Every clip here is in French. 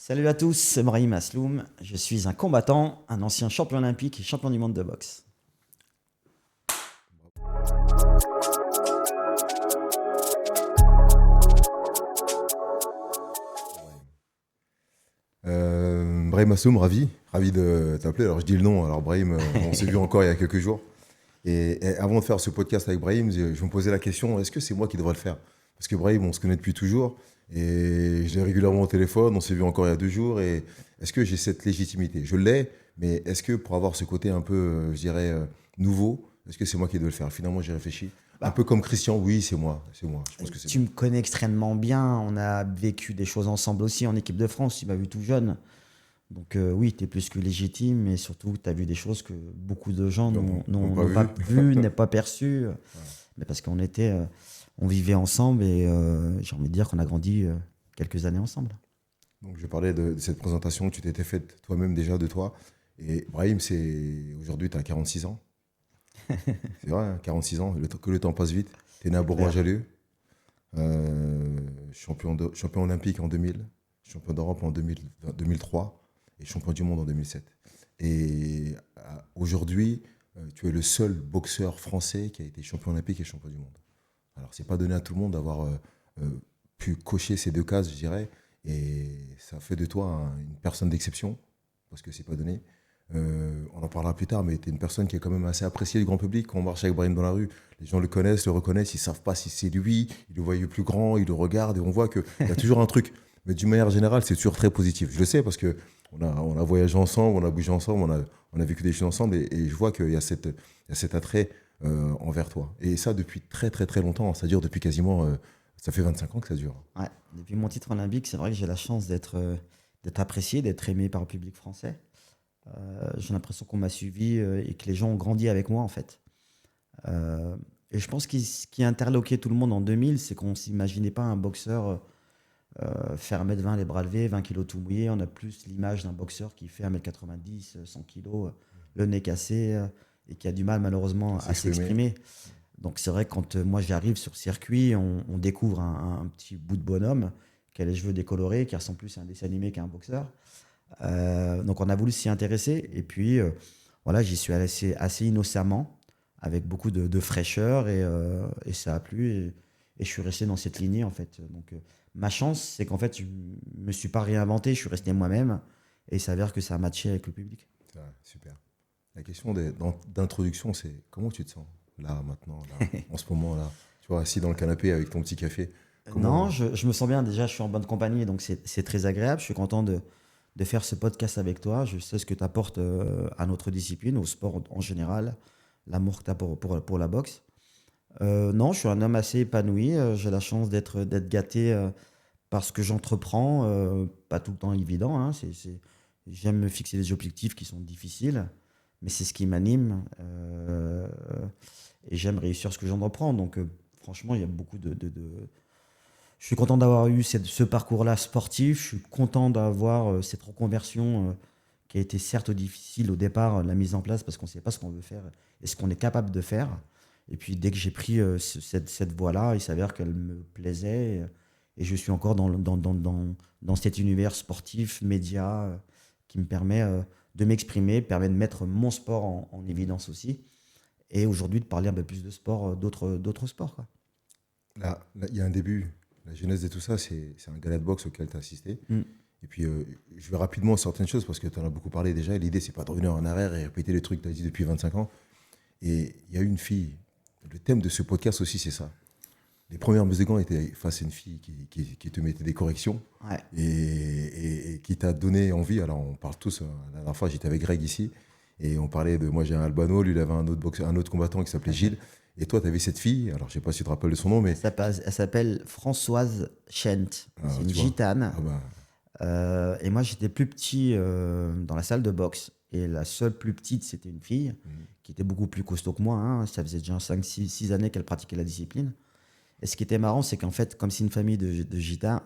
Salut à tous, c'est Brahim Asloum. Je suis un combattant, un ancien champion olympique et champion du monde de boxe. Brahim Assoum, ravi de t'appeler. Alors je dis le nom, alors Brahim, on s'est vu encore il y a quelques jours. Et avant de faire ce podcast avec Brahim, je me posais la question, est-ce que c'est moi qui devrais le faire? Parce que Brahim, on se connaît depuis toujours, et je l'ai régulièrement au téléphone, on s'est vu encore il y a 2 jours, et est-ce que j'ai cette légitimité? Je l'ai, mais est-ce que pour avoir ce côté un peu, je dirais, nouveau, est-ce que c'est moi qui dois le faire? Finalement, j'ai réfléchi. Un Bah, peu comme Christian, oui, c'est moi, c'est moi, je pense que c'est Tu moi. me connais extrêmement bien, on a vécu des choses ensemble aussi en équipe de France, tu m'as vu tout jeune. Donc oui, tu es plus que légitime, mais surtout tu as vu des choses que beaucoup de gens Ils n'ont pas n'ont pas vu. vues, n'ont pas perçues. Voilà. Mais parce on vivait ensemble et j'ai envie de dire qu'on a grandi quelques années ensemble. Donc, je parlais de cette présentation que tu t'étais faite toi-même déjà de toi. Et Brahim, aujourd'hui, tu as 46 ans. C'est vrai, hein, 46 ans, que le temps passe vite. Tu es né à C'est clair. Bourgoin-Jallieu, champion olympique en 2000, champion d'Europe en 2003 et champion du monde en 2007. Et aujourd'hui, tu es le seul boxeur français qui a été champion olympique et champion du monde. Alors, c'est pas donné à tout le monde d'avoir euh, pu cocher ces deux cases, je dirais. Et ça fait de toi une personne d'exception, parce que c'est pas donné. On en parlera plus tard, mais tu es une personne qui est quand même assez appréciée du grand public. Quand on marche avec Brahim dans la rue, les gens le connaissent, le reconnaissent, ils savent pas si c'est lui, ils le voient plus grand, ils le regardent, et on voit qu'il y a toujours un truc. Mais d'une manière générale, c'est toujours très positif. Je le sais parce que on a voyagé ensemble, on a bougé ensemble, on a vécu des choses ensemble, et je vois qu'il y a il y a cet attrait envers toi. Et ça depuis très très très longtemps. Ça dure depuis quasiment, ça fait 25 ans que ça dure. Ouais. Depuis mon titre olympique, c'est vrai que j'ai la chance d'être apprécié, d'être aimé par le public français. J'ai l'impression qu'on m'a suivi et que les gens ont grandi avec moi en fait. Euh, et je pense que ce qui a interloqué tout le monde en 2000, c'est qu'on ne s'imaginait pas un boxeur faire 1m20 les bras levés, 20 kilos tout mouillé. On a plus l'image d'un boxeur qui fait 1m90, 100 kilos, le nez cassé et qui a du mal malheureusement À à s'exprimer. s'exprimer. Donc c'est vrai que quand moi j'arrive sur circuit, on découvre un petit bout de bonhomme qui a les cheveux décolorés, qui ressemble plus à un dessin animé qu'à un boxeur. Donc on a voulu s'y intéresser et puis voilà, j'y suis allé assez innocemment, avec beaucoup de fraîcheur et ça a plu et je suis resté dans cette lignée en fait. Donc ma chance, c'est qu'en fait je me suis pas réinventé, je suis resté moi-même et il s'avère que ça a matché avec le public. Ça, super. La question d'introduction, c'est comment tu te sens là, maintenant, là, en ce moment, là, tu vois, assis dans le canapé avec ton petit café. Non, Comment je me sens bien déjà, je suis en bonne compagnie donc c'est très agréable. Je suis content de faire ce podcast avec toi. Je sais ce que tu apportes à notre discipline, au sport en général, l'amour que tu as pour la boxe. Non, je suis un homme assez épanoui. J'ai la chance d'être gâté par ce que j'entreprends. Pas tout le temps évident, hein. J'aime me fixer des objectifs qui sont difficiles, mais c'est ce qui m'anime. Et j'aime réussir ce que j'entreprends. Donc, franchement, il y a beaucoup Je suis content d'avoir eu ce parcours-là sportif. Je suis content d'avoir cette reconversion qui a été certes difficile au départ, la mise en place, parce qu'on ne sait pas ce qu'on veut faire et ce qu'on est capable de faire. Et puis dès que j'ai pris cette voie-là, il s'avère qu'elle me plaisait et je suis encore dans cet univers sportif, média, qui me permet de m'exprimer, permet de mettre mon sport en évidence aussi. Et aujourd'hui de parler un peu plus de sport, d'autres sports, quoi. là, il y a un début. La genèse de tout ça, c'est un gala de boxe auquel tu as assisté. Mm. Et puis, je vais rapidement sur certaines choses parce que tu en as beaucoup parlé déjà. L'idée, c'est pas de revenir en arrière et répéter les trucs que tu as dit depuis 25 ans. Et il y a une fille. Le thème de ce podcast aussi, c'est ça. Les premières mesures de gants étaient face à une fille qui te mettait des corrections Ouais. et qui t'a donné envie. Alors, on parle tous. La dernière fois, j'étais avec Greg ici et on parlait de. Moi, j'ai un Albano, lui, il avait un autre, un autre combattant qui s'appelait Gilles. Et toi, tu avais cette fille. Alors, je sais pas si tu te rappelles de son nom, mais Elle s'appelle Françoise Chent. C'est une tu vois. gitane. Ah bah, Et moi, j'étais plus petit dans la salle de boxe. Et la seule plus petite, c'était une fille qui était beaucoup plus costaud que moi, hein. Ça faisait déjà 5 6 années qu'elle pratiquait la discipline. Et ce qui était marrant, c'est qu'en fait, comme c'est une famille de gitans,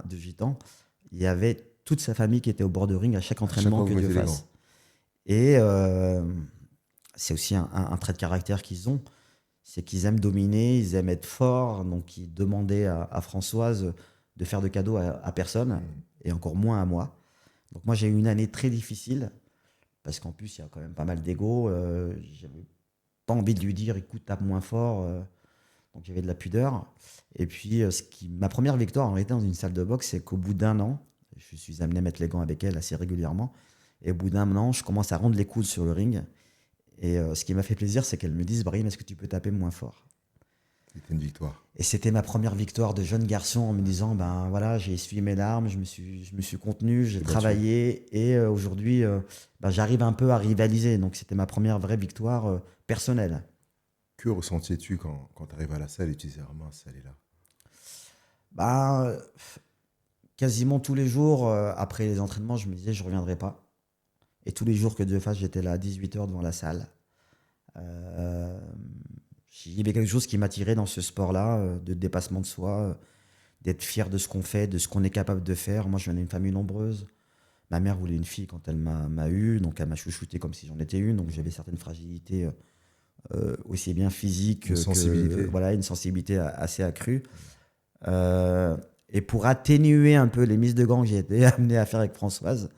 il y avait toute sa famille qui était au bord de ring à chaque à chaque entraînement fois que que vous Dieu mettez les fasse. gants. Et c'est aussi un trait de caractère qu'ils ont, c'est qu'ils aiment dominer, ils aiment être forts. Donc, ils demandaient à Françoise de faire de cadeaux à personne, et encore moins à moi. Donc moi, j'ai eu une année très difficile, parce qu'en plus, il y a quand même pas mal d'ego. J'avais pas envie de lui dire, écoute, tape moins fort. Donc il y avait de la pudeur. Et puis, ma première victoire en réalité dans une salle de boxe, c'est qu'au bout d'un an, je suis amené à mettre les gants avec elle assez régulièrement. Et au bout d'un an, je commence à rendre les coudes sur le ring. Et ce qui m'a fait plaisir, c'est qu'elle me dise, Brahim, est-ce que tu peux taper moins fort? C'était une victoire. Et c'était ma première victoire de jeune garçon en me disant, ben voilà, j'ai essuyé mes larmes, je me suis contenu, j'ai T'es battu. travaillé et aujourd'hui, ben, j'arrive un peu à rivaliser. Donc c'était ma première vraie victoire personnelle. Que ressentais-tu quand tu arrives à la salle et tu disais, ah mince, elle est là? Ben, quasiment tous les jours, après les entraînements, je me disais, je ne reviendrai pas. Et tous les jours que Dieu fasse, j'étais là à 18 h devant la salle. Euh, il y avait quelque chose qui m'attirait dans ce sport-là, de dépassement de soi, d'être fier de ce qu'on fait, de ce qu'on est capable de faire. Moi, je viens d'une famille nombreuse. Ma mère voulait une fille quand elle m'a eu, donc elle m'a chouchouté comme si j'en étais une. Donc j'avais certaines fragilités, aussi bien physiques Une sensibilité. voilà, une sensibilité assez accrue. Euh, et pour atténuer un peu les mises de gants que j'ai été amené à faire avec Françoise,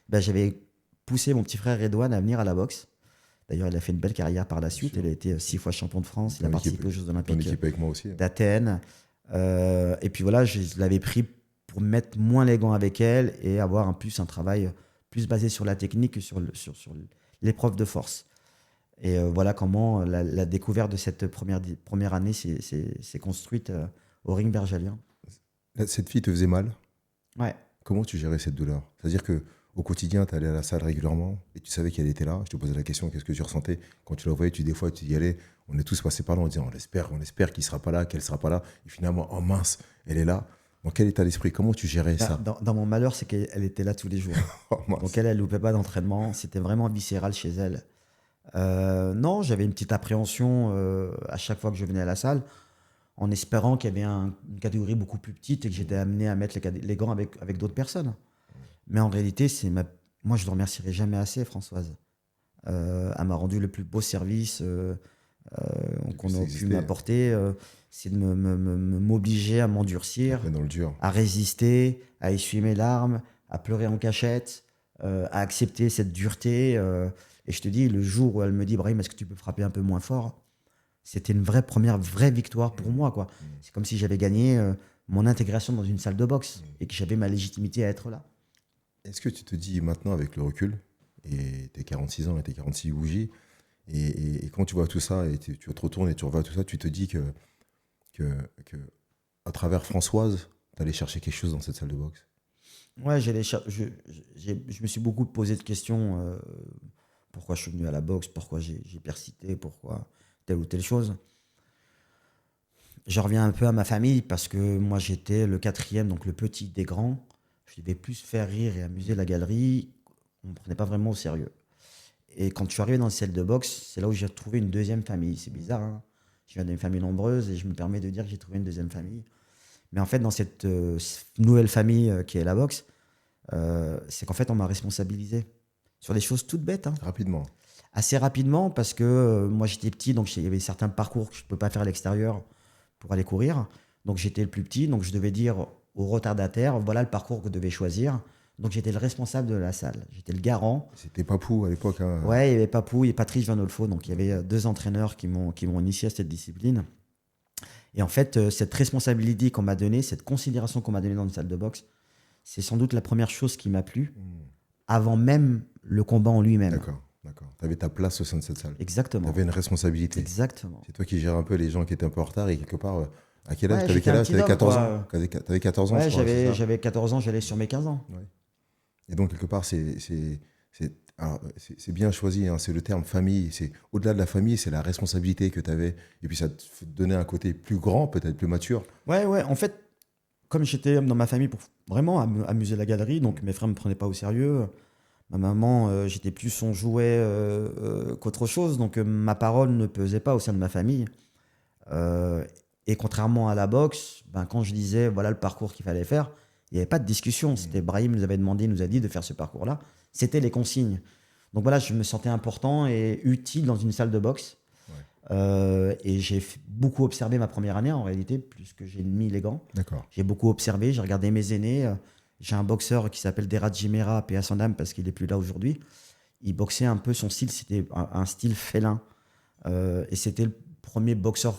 ben, j'avais poussé mon petit frère Redouane à venir à la boxe. D'ailleurs, il a fait une belle carrière par la suite. sûr. Il a été 6 fois champion de France. Il a Ton participé équipe, aux Jeux ton Olympiques équipe avec moi aussi. d'Athènes. Et puis voilà, je l'avais pris pour mettre moins les gants avec elle et avoir un travail plus basé sur la technique que sur l'épreuve de force. Et voilà comment la découverte de cette première année s'est construite au ring bergalien. Cette fille te faisait mal. Ouais. Comment tu gérais cette douleur? C'est-à-dire que au quotidien, tu allais à la salle régulièrement et tu savais qu'elle était là. Je te posais la question, qu'est-ce que tu ressentais quand tu la voyais? Des fois, tu y allais. On est tous passés par là en disant, on espère qu'il ne sera pas là, qu'elle ne sera pas là. Et finalement, oh mince, elle est là. Dans quel état d'esprit? Comment tu gérais ça? Dans mon malheur, c'est qu'elle était là tous les jours. Oh mince. Donc elle loupait pas d'entraînement. C'était vraiment viscéral chez elle. Non, j'avais une petite appréhension à chaque fois que je venais à la salle, en espérant qu'il y avait une catégorie beaucoup plus petite et que j'étais amené à mettre les gants avec d'autres personnes. Mais en réalité, moi, je ne le remercierai jamais assez, Françoise. Elle m'a rendu le plus beau service qu'on puisse a pu exister. m'apporter. C'est de m'obliger à m'endurcir, Mais dans le dur. à résister, à essuyer mes larmes, à pleurer en cachette, à accepter cette dureté. Et je te dis, le jour où elle me dit, Brahim, est-ce que tu peux frapper un peu moins fort? C'était une première vraie victoire pour moi, quoi. C'est comme si j'avais gagné mon intégration dans une salle de boxe et que j'avais ma légitimité à être là. Est-ce que tu te dis maintenant avec le recul, et tes 46 ans et tes 46 bougies, et quand tu vois tout ça, et tu te retournes et tu revois tout ça, tu te dis que à travers Françoise, tu allais chercher quelque chose dans cette salle de boxe? Ouais, je me suis beaucoup posé de questions. Pourquoi je suis venu à la boxe? Pourquoi j'ai persisté? Pourquoi telle ou telle chose? Je reviens un peu à ma famille parce que moi j'étais le quatrième, donc le petit des grands. Je devais plus faire rire et amuser la galerie. On ne me prenait pas vraiment au sérieux. Et quand je suis arrivé dans le salle de boxe, c'est là où j'ai retrouvé une deuxième famille. C'est bizarre, hein? Je viens d'une famille nombreuse et je me permets de dire que j'ai trouvé une deuxième famille. Mais en fait, dans cette nouvelle famille qui est la boxe, c'est qu'en fait, on m'a responsabilisé sur des choses toutes bêtes, hein. Rapidement. Assez rapidement parce que moi j'étais petit, donc il y avait certains parcours que je ne peux pas faire à l'extérieur pour aller courir. Donc j'étais le plus petit, donc je devais dire aux retardataires, voilà le parcours que vous devez choisir. Donc j'étais le responsable de la salle, j'étais le garant. C'était Papou à l'époque. Hein. Ouais, il y avait Papou et Patrice Vanolfo, donc il y avait deux entraîneurs qui m'ont initié à cette discipline. Et en fait, cette responsabilité qu'on m'a donnée, cette considération qu'on m'a donnée dans une salle de boxe, c'est sans doute la première chose qui m'a plu, avant même le combat en lui-même. D'accord. Tu avais ta place au sein de cette salle. Tu Exactement. avais une responsabilité. Exactement. C'est toi qui gères un peu les gens qui étaient un peu en retard et quelque part, à quel âge? Ouais, T'avais j'étais quel un âge? petit T'avais homme, 14 quoi. ans? T'avais 14 ans, Ouais, je crois, c'est ça? j'avais 14 ans, j'allais sur mes 15 ans. Ouais. Et donc, quelque part, c'est bien choisi, hein, c'est le terme famille. C'est au-delà de la famille, c'est la responsabilité que tu avais. Et puis, ça te donnait un côté plus grand, peut-être plus mature. Ouais, en fait, comme j'étais dans ma famille pour vraiment amuser la galerie, donc mes frères ne me prenaient pas au sérieux. Ma maman, j'étais plus son jouet qu'autre chose, donc ma parole ne pesait pas au sein de ma famille. Et contrairement à la boxe, ben, quand je disais voilà le parcours qu'il fallait faire, il n'y avait pas de discussion. C'était Brahim nous avait demandé, nous a dit de faire ce parcours-là. C'était les consignes. Donc voilà, je me sentais important et utile dans une salle de boxe. Et j'ai beaucoup observé ma première année en réalité, puisque j'ai mis les gants. D'accord. J'ai beaucoup observé, j'ai regardé mes aînés. J'ai un boxeur qui s'appelle Derad Jimera, paix à son âme, parce qu'il n'est plus là aujourd'hui. Il boxait un peu, son style, c'était un style félin. Et c'était le premier boxeur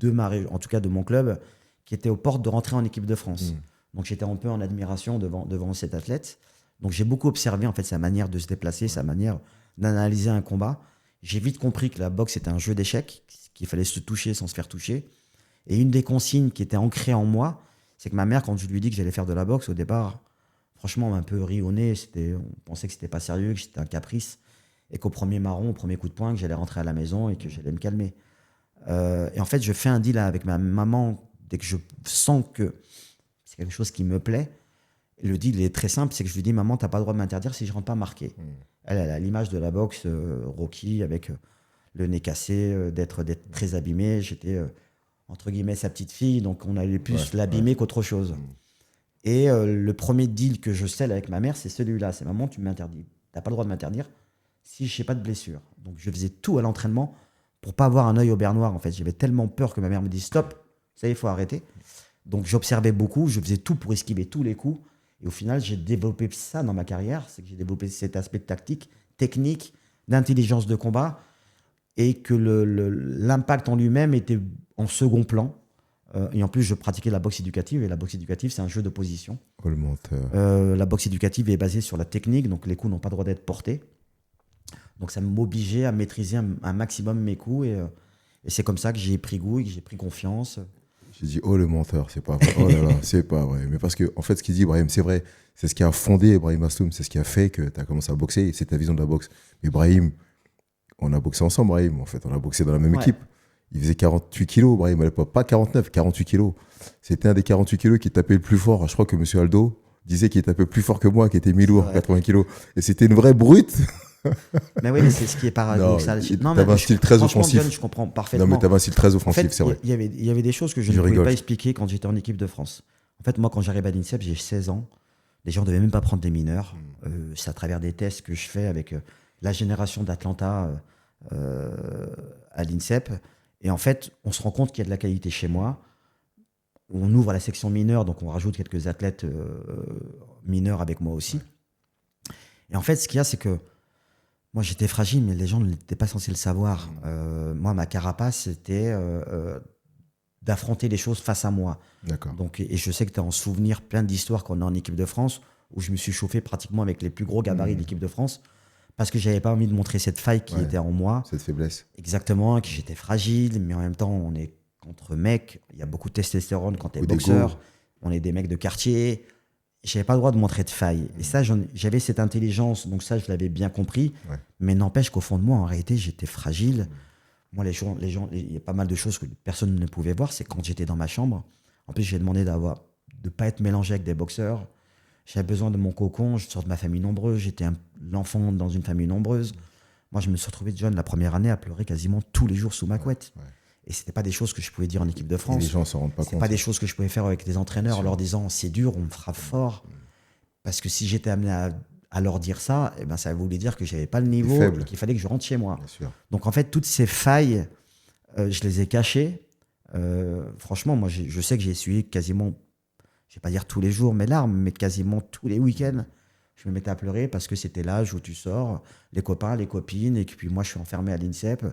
en tout cas de mon club, qui était aux portes de rentrer en équipe de France. Donc j'étais un peu en admiration devant cet athlète. Donc j'ai beaucoup observé en fait sa manière de se déplacer, sa manière d'analyser un combat. J'ai vite compris que la boxe était un jeu d'échecs, qu'il fallait se toucher sans se faire toucher. Et une des consignes qui était ancrée en moi, c'est que ma mère, quand je lui ai dit que j'allais faire de la boxe au départ, franchement, on m'a un peu ri au nez. On pensait que c'était pas sérieux, que c'était un caprice. Et qu'au premier marron, au premier coup de poing, que j'allais rentrer à la maison et que j'allais me calmer. Et en fait, je fais un deal avec ma maman dès que je sens que c'est quelque chose qui me plaît. Et le deal est très simple, c'est que je lui dis, maman, t'as pas le droit de m'interdire si je rentre pas marqué. Elle a l'image de la boxe Rocky avec le nez cassé, d'être très abîmé. J'étais entre guillemets sa petite fille, donc on allait plus l'abîmer qu'autre chose. Et le premier deal que je scelle avec ma mère, c'est celui-là. C'est maman, tu m'interdis. T'as pas le droit de m'interdire si je n'ai pas de blessure. Donc je faisais tout à l'entraînement pour pas avoir un œil au beurre noir. En fait, j'avais tellement peur que ma mère me dise stop, ça y est, il faut arrêter. Donc j'observais beaucoup, je faisais tout pour esquiver tous les coups. Et au final, j'ai développé ça dans ma carrière, c'est que j'ai développé cet aspect de tactique, technique, d'intelligence de combat, et que l'impact en lui-même était en second plan. Et en plus, je pratiquais la boxe éducative, et la boxe éducative, c'est un jeu de position. Oh, le menteur. La boxe éducative est basée sur la technique, donc les coups n'ont pas le droit d'être portés. Donc ça m'obligeait à maîtriser un maximum mes coups, et c'est comme ça que j'ai pris goût et que j'ai pris confiance. J'ai dit, oh le menteur, c'est pas vrai. Oh là là, c'est pas vrai. Mais parce que, en fait, ce qu'il dit, Brahim, c'est vrai. C'est ce qui a fondé Brahim Asloum, c'est ce qui a fait que tu as commencé à boxer, et c'est ta vision de la boxe. Mais Brahim, on a boxé ensemble, Brahim, en fait. On a boxé dans la même équipe. Il faisait 48 kilos, Brahim, à l'époque. Pas 49, 48 kilos. C'était un des 48 kilos qui tapait le plus fort. Je crois que M. Aldo disait qu'il tapait plus fort que moi, qui était mi-lourd, 80 kilos. Et c'était une vraie brute. Mais oui, mais c'est ce qui est paradoxal. Non, t'avais un style très offensif. John, je comprends parfaitement. Non, mais t'avais un style très offensif, en fait, c'est vrai. Il y avait des choses que je ne pouvais pas expliquer quand j'étais en équipe de France. En fait, moi, quand j'arrive à l'INSEP, j'ai 16 ans. Les gens ne devaient même pas prendre des mineurs. C'est à travers des tests que je fais avec la génération d'Atlanta à l'INSEP. Et en fait, on se rend compte qu'il y a de la qualité chez moi. On ouvre la section mineure, donc on rajoute quelques athlètes mineurs avec moi aussi. Et en fait, ce qu'il y a, c'est que moi, j'étais fragile, mais les gens n'étaient pas censés le savoir. Moi, ma carapace, c'était d'affronter les choses face à moi. D'accord. Donc, et je sais que tu as en souvenir plein d'histoires qu'on a en équipe de France, où je me suis chauffé pratiquement avec les plus gros gabarits de l'équipe de France, parce que je n'avais pas envie de montrer cette faille qui était en moi. Cette faiblesse. Exactement, que j'étais fragile, mais en même temps, on est contre mecs. Il y a beaucoup de testostérone quand tu es boxeur. On est des mecs de quartier. J'avais pas le droit de montrer de faille. Et ça, j'avais cette intelligence, donc ça, je l'avais bien compris. Mais n'empêche qu'au fond de moi, en réalité, j'étais fragile. Moi, les gens, il y a pas mal de choses que personne ne pouvait voir. C'est quand j'étais dans ma chambre. En plus, j'ai demandé de pas être mélangé avec des boxeurs. J'avais besoin de mon cocon. Je sors de ma famille nombreuse. J'étais l'enfant dans une famille nombreuse. Moi, je me suis retrouvé jeune la première année à pleurer quasiment tous les jours sous ma couette. Et c'était pas des choses que je pouvais dire en équipe de France. Et les gens s'en rendent pas compte. C'est pas des choses que je pouvais faire avec des entraîneurs en leur disant c'est dur, on me frappe fort. Parce que si j'étais amené à leur dire ça, eh ben ça voulait dire que j'avais pas le niveau et qu'il fallait que je rentre chez moi. Donc en fait, toutes ces failles, je les ai cachées. Franchement, moi, je sais que j'ai essuyé quasiment, je vais pas dire tous les jours mes larmes, mais quasiment tous les week-ends. Je me mettais à pleurer parce que c'était l'âge où tu sors, les copains, les copines, et puis moi, je suis enfermé à l'INSEP.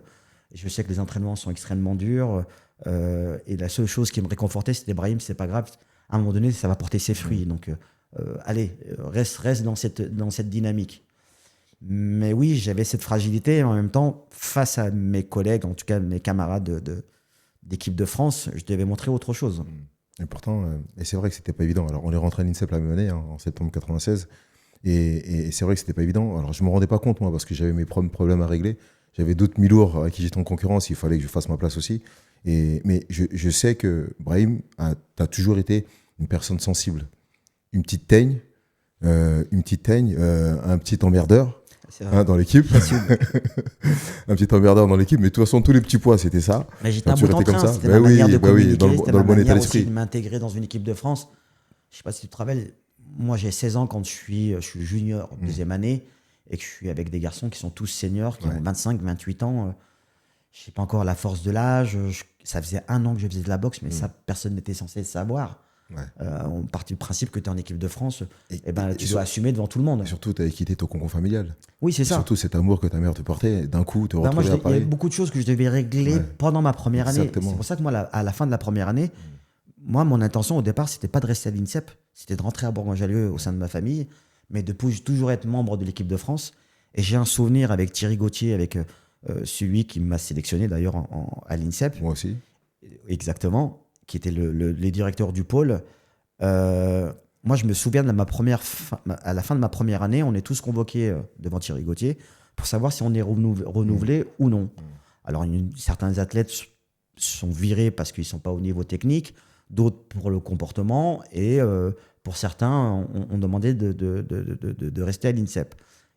Je sais que les entraînements sont extrêmement durs. Et la seule chose qui me réconfortait, c'était Brahim, c'est pas grave. À un moment donné, ça va porter ses fruits. Donc, allez, reste dans cette dynamique. Mais oui, j'avais cette fragilité. Et en même temps, face à mes collègues, en tout cas mes camarades d'équipe de France, je devais montrer autre chose. Et pourtant, et c'est vrai que c'était pas évident. Alors, on est rentré à l'INSEP la même année, en septembre 96. Et c'est vrai que c'était pas évident. Alors, je me rendais pas compte, moi, parce que j'avais mes problèmes à régler. J'avais d'autres mi-lourds avec qui j'étais en concurrence, il fallait que je fasse ma place aussi. Mais je sais que Brahim, tu as toujours été une personne sensible. Une petite teigne, un petit emmerdeur dans l'équipe. Un petit emmerdeur dans l'équipe, mais de toute façon, tous les petits pois, c'était ça. Mais j'étais un bout en train, c'était ma manière de communiquer, c'était ma manière aussi de m'intégrer dans une équipe de France. Je ne sais pas si tu te rappelles, moi j'ai 16 ans quand je suis junior, deuxième année, et que je suis avec des garçons qui sont tous seniors, qui ont 25, 28 ans. Je sais pas encore la force de l'âge. Ça faisait 1 an que je faisais de la boxe, mais ça, personne n'était censé le savoir. Ouais. On part du principe que tu es en équipe de France, Et tu dois assumer devant tout le monde. et surtout, tu avais quitté ton cocon familial. Oui, c'est Et ça. surtout, cet amour que ta mère te portait, d'un coup, te Moi, retrouver à il y avait Paris. beaucoup de choses que je devais régler Ouais. pendant ma première année. Exactement. C'est pour ça que moi, à la fin de la première année, moi, mon intention au départ, c'était pas de rester à l'INSEP, c'était de rentrer à Bourgoin-Jallieu au sein de ma famille, mais de toujours être membre de l'équipe de France. Et j'ai un souvenir avec Thierry Gauthier, avec celui qui m'a sélectionné d'ailleurs à l'INSEP, Moi aussi. exactement, qui était les directeurs du pôle. Moi, je me souviens de à la fin de ma première année, on est tous convoqués devant Thierry Gauthier pour savoir si on est renouvelé ou non. Alors, certains athlètes sont virés parce qu'ils ne sont pas au niveau technique, d'autres pour le comportement, et pour certains, on demandait de rester à l'INSEP.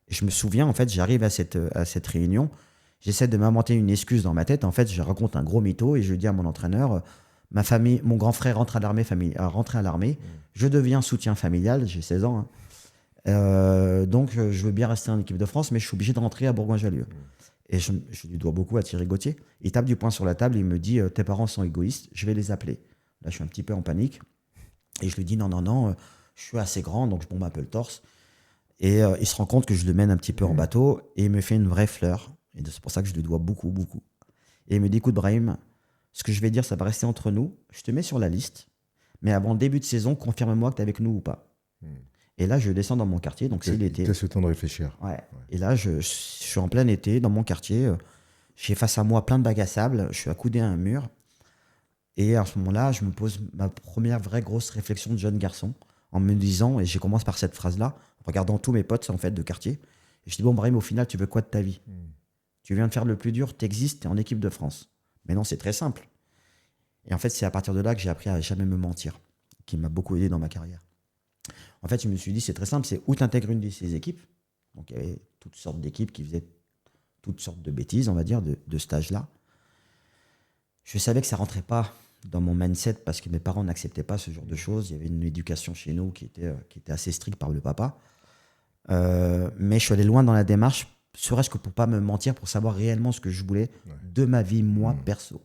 Et je me souviens, en fait, j'arrive à cette réunion, j'essaie de m'inventer une excuse dans ma tête. En fait, je raconte un gros mytho et je dis à mon entraîneur, ma famille, mon grand frère rentre à l'armée, je deviens soutien familial, j'ai 16 ans, hein. Donc je veux bien rester en équipe de France, mais je suis obligé de rentrer à Bourgoin-Jallieu. Et je lui dois beaucoup à Thierry Gauthier. Il tape du poing sur la table et il me dit, tes parents sont égoïstes, je vais les appeler. Là, je suis un petit peu en panique. Et je lui dis, non, je suis assez grand, donc je bombe un peu le torse. Et il se rend compte que je le mène un petit peu en bateau et il me fait une vraie fleur. Et c'est pour ça que je lui dois beaucoup, beaucoup. Et il me dit, écoute Brahim, ce que je vais dire, ça va rester entre nous. Je te mets sur la liste, mais avant le début de saison, confirme-moi que tu es avec nous ou pas. Et là, je descends dans mon quartier, donc c'est l'été. Tu laisses le temps de réfléchir. Ouais. Et là, je suis en plein été, dans mon quartier. J'ai face à moi plein de bacs à sable. Je suis accoudé à un mur. Et à ce moment-là, je me pose ma première vraie grosse réflexion de jeune garçon en me disant, et je commence par cette phrase-là, en regardant tous mes potes en fait de quartier. Et je dis, bon, Brahim, au final, tu veux quoi de ta vie? Tu viens de faire le plus dur, t'existes, t'es en équipe de France. Mais non, c'est très simple. Et en fait, c'est à partir de là que j'ai appris à jamais me mentir, qui m'a beaucoup aidé dans ma carrière. En fait, je me suis dit, c'est très simple, c'est où tu intègres une de ces équipes. Donc, il y avait toutes sortes d'équipes qui faisaient toutes sortes de bêtises, on va dire, de stage-là. Je savais que ça rentrait pas dans mon mindset parce que mes parents n'acceptaient pas ce genre de choses. Il y avait une éducation chez nous qui était assez stricte par le papa. Mais je suis allé loin dans la démarche, serait-ce que pour pas me mentir, pour savoir réellement ce que je voulais de ma vie, moi, perso.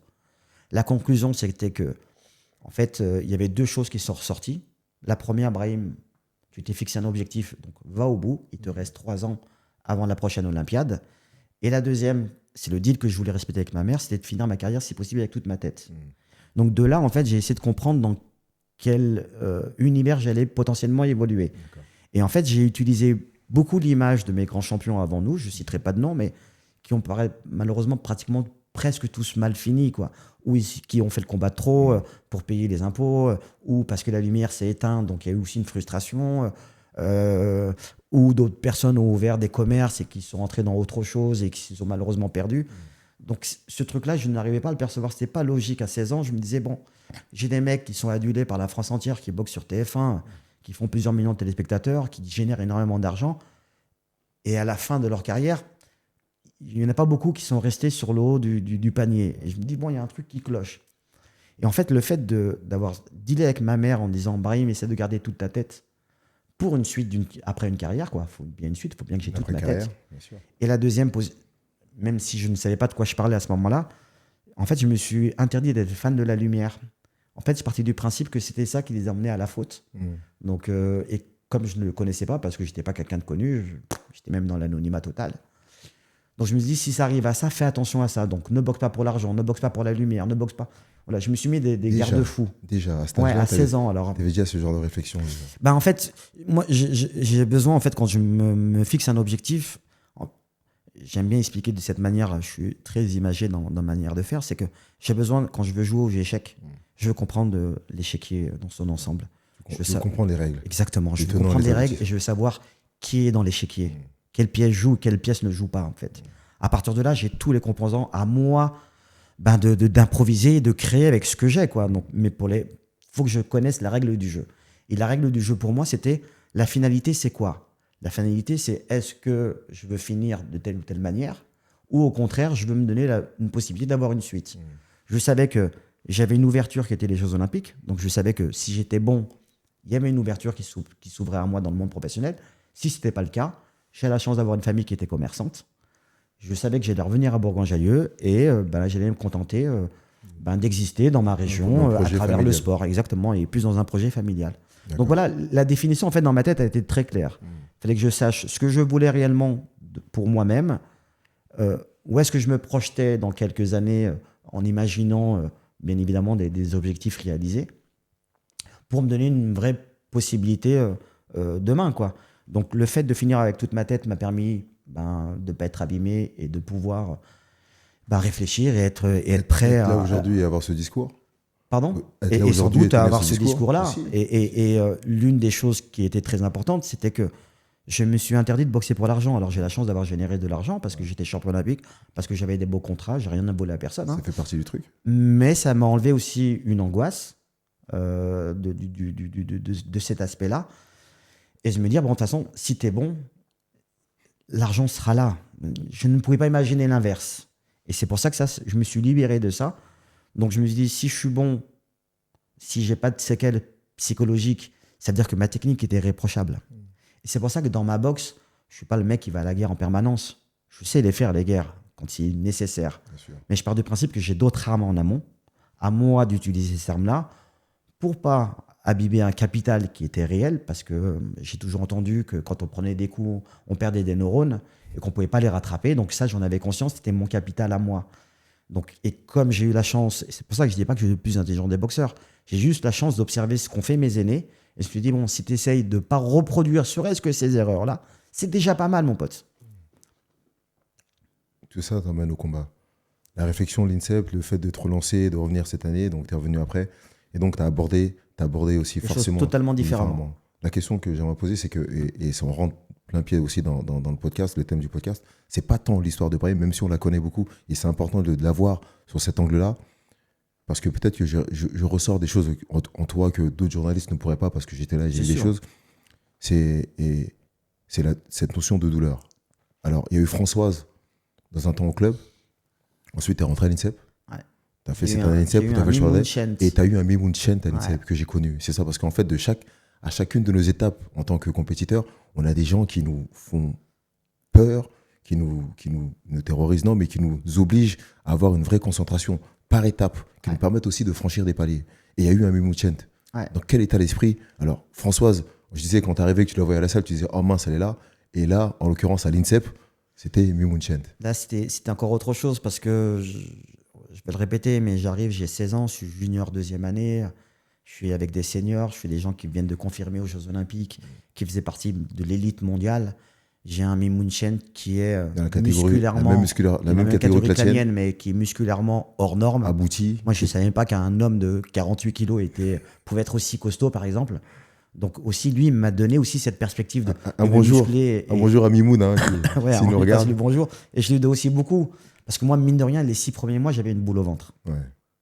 La conclusion, c'était que, en fait, il y avait deux choses qui sont ressorties. La première, Brahim, tu t'es fixé un objectif, donc va au bout. Il te reste 3 ans avant la prochaine Olympiade. Et la deuxième, c'est le deal que je voulais respecter avec ma mère, c'était de finir ma carrière, si possible, avec toute ma tête. Donc de là, en fait, j'ai essayé de comprendre dans quel univers j'allais potentiellement évoluer. D'accord. Et en fait, j'ai utilisé beaucoup l'image de mes grands champions avant nous, je ne citerai pas de nom, mais qui ont malheureusement pratiquement presque tous mal fini, quoi. Ou qui ont fait le combat trop pour payer les impôts, ou parce que la lumière s'est éteinte, donc il y a eu aussi une frustration, ou d'autres personnes ont ouvert des commerces et qui sont rentrés dans autre chose et qui se sont malheureusement perdus. Donc ce truc-là, je n'arrivais pas à le percevoir. C'était pas logique. À 16 ans, je me disais, bon, j'ai des mecs qui sont adulés par la France entière, qui boxent sur TF1, qui font plusieurs millions de téléspectateurs, qui génèrent énormément d'argent. Et à la fin de leur carrière, il n'y en a pas beaucoup qui sont restés sur le haut du panier. Et je me dis, bon, il y a un truc qui cloche. Et en fait, le fait d'avoir dealé avec ma mère en disant, Brahim, essaie de garder toute ta tête pour une suite, après une carrière, quoi. Il faut bien une suite, il faut bien que j'ai toute ma tête. Bien sûr. Et la deuxième, même si je ne savais pas de quoi je parlais à ce moment-là, en fait, je me suis interdit d'être fan de la lumière. En fait, je partais du principe que c'était ça qui les emmenait à la faute. Donc, et comme je ne le connaissais pas, parce que je n'étais pas quelqu'un de connu, j'étais même dans l'anonymat total. Donc, je me suis dit, si ça arrive à ça, fais attention à ça. Donc, ne boxe pas pour l'argent, ne boxe pas pour la lumière, ne boxe pas. Voilà, je me suis mis des garde-fous. Déjà, à cet Ouais, âge-là, à 16 ans. Alors, tu avais déjà ce genre de réflexion. Déjà. bah, en fait, moi, j'ai besoin, en fait, quand je me fixe un objectif, j'aime bien expliquer de cette manière, je suis très imagé dans ma manière de faire, c'est que j'ai besoin, quand je veux jouer aux échecs, je veux comprendre l'échiquier dans son ensemble. Je veux comprendre les règles. Exactement, je veux comprendre les règles et je veux savoir qui est dans l'échiquier, quelle pièce joue, quelle pièce ne joue pas, en fait. À partir de là, j'ai tous les composants à moi d'improviser, de créer avec ce que j'ai, quoi. Donc, mais faut que je connaisse la règle du jeu. Et la règle du jeu, pour moi, c'était la finalité, c'est quoi? La finalité, c'est est-ce que je veux finir de telle ou telle manière ou au contraire, je veux me donner une possibilité d'avoir une suite. Je savais que j'avais une ouverture qui était les Jeux Olympiques. Donc, je savais que si j'étais bon, il y avait une ouverture qui s'ouvrait à moi dans le monde professionnel. Si ce n'était pas le cas, j'ai la chance d'avoir une famille qui était commerçante. Je savais que j'allais revenir à Bourgoin-Jallieu et j'allais me contenter d'exister dans ma région à travers familial. le sport, exactement, et plus dans un projet familial. D'accord. Donc voilà, la définition en fait dans ma tête a été très claire. Il fallait que je sache ce que je voulais réellement pour moi-même, où est-ce que je me projetais dans quelques années en imaginant bien évidemment des objectifs réalisés, pour me donner une vraie possibilité demain, quoi. Donc le fait de finir avec toute ma tête m'a permis de ne pas être abîmé et de pouvoir réfléchir et être prêt Être là aujourd'hui et avoir ce discours. Pardon. Être là Et sans aujourd'hui doute et à tenir avoir ce discours-là. aussi. Et l'une des choses qui était très importante, c'était que je me suis interdit de boxer pour l'argent. Alors j'ai la chance d'avoir généré de l'argent parce que j'étais champion olympique, parce que j'avais des beaux contrats, j'ai rien à voler à personne. Ça fait partie du truc. Mais ça m'a enlevé aussi une angoisse de cet aspect-là. Et je me dis, bon, de toute façon, si t'es bon, l'argent sera là. Je ne pouvais pas imaginer l'inverse. Et c'est pour ça que je me suis libéré de ça. Donc je me suis dit, si je suis bon, si j'ai pas de séquelles psychologiques, ça veut dire que ma technique était irréprochable. Et c'est pour ça que dans ma boxe, je suis pas le mec qui va à la guerre en permanence. Je sais les faire, les guerres, quand c'est nécessaire. Mais je pars du principe que j'ai d'autres armes en amont. À moi d'utiliser ces armes-là pour pas abîmer un capital qui était réel, parce que j'ai toujours entendu que quand on prenait des coups, on perdait des neurones et qu'on pouvait pas les rattraper. Donc ça, j'en avais conscience, c'était mon capital à moi. Donc, et comme j'ai eu la chance, et c'est pour ça que je dis pas que je suis le plus intelligent des boxeurs, j'ai juste la chance d'observer ce qu'ont fait mes aînés. Et je me suis dit, bon, si tu essayes de pas reproduire serait-ce que ces erreurs-là, c'est déjà pas mal, mon pote. Tout ça t'emmène au combat. La réflexion de l'INSEP, le fait de te relancer, de revenir cette année, donc tu es revenu après. Et donc tu as abordé aussi Des forcément. choses totalement différemment. La question que j'aimerais poser, c'est que, et ça on rentre plein pied aussi dans le podcast, le thème du podcast, c'est pas tant l'histoire de Brahim, même si on la connaît beaucoup, et c'est important de l'avoir sur cet angle-là, parce que peut-être que je ressors des choses en toi que d'autres journalistes ne pourraient pas, parce que j'étais là et j'ai vu des choses. C'est cette notion de douleur. Alors, il y a eu Françoise dans un temps au club, ensuite tu es rentré à l'INSEP. Tu as fait cette année à l'INSEP, tu as fait le choix et tu as eu un Mimoun Chent à l'INSEP que j'ai connu. C'est ça, parce qu'en fait, à chacune de nos étapes en tant que compétiteur, on a des gens qui nous font peur, qui nous terrorisent, non, mais qui nous obligent à avoir une vraie concentration par étape, qui nous permettent aussi de franchir des paliers. Et il y a eu un Mimoun Chent. Dans quel état d'esprit? Alors, Françoise, je disais, quand tu arrivais, que tu la voyais à la salle, tu disais, oh mince, elle est là. Et là, en l'occurrence, à l'INSEP, c'était Mimoun Chent. Là, c'était encore autre chose, parce que je vais le répéter, mais j'arrive, j'ai 16 ans, je suis junior deuxième année, je suis avec des seniors, je suis des gens qui viennent de confirmer aux Jeux Olympiques, qui faisaient partie de l'élite mondiale. J'ai un Mimoun Chent qui est musculairement, la même catégorie que la tienne, mais qui est musculairement hors norme. Abouti. Moi, je ne savais même pas qu'un homme de 48 kilos pouvait être aussi costaud, par exemple. Donc aussi, lui, il m'a donné aussi cette perspective de muscler. Un bonjour à Mimoun, hein, s'il nous regarde. Bonjour. Et je lui dois aussi beaucoup. Parce que moi, mine de rien, les 6 premiers mois, j'avais une boule au ventre.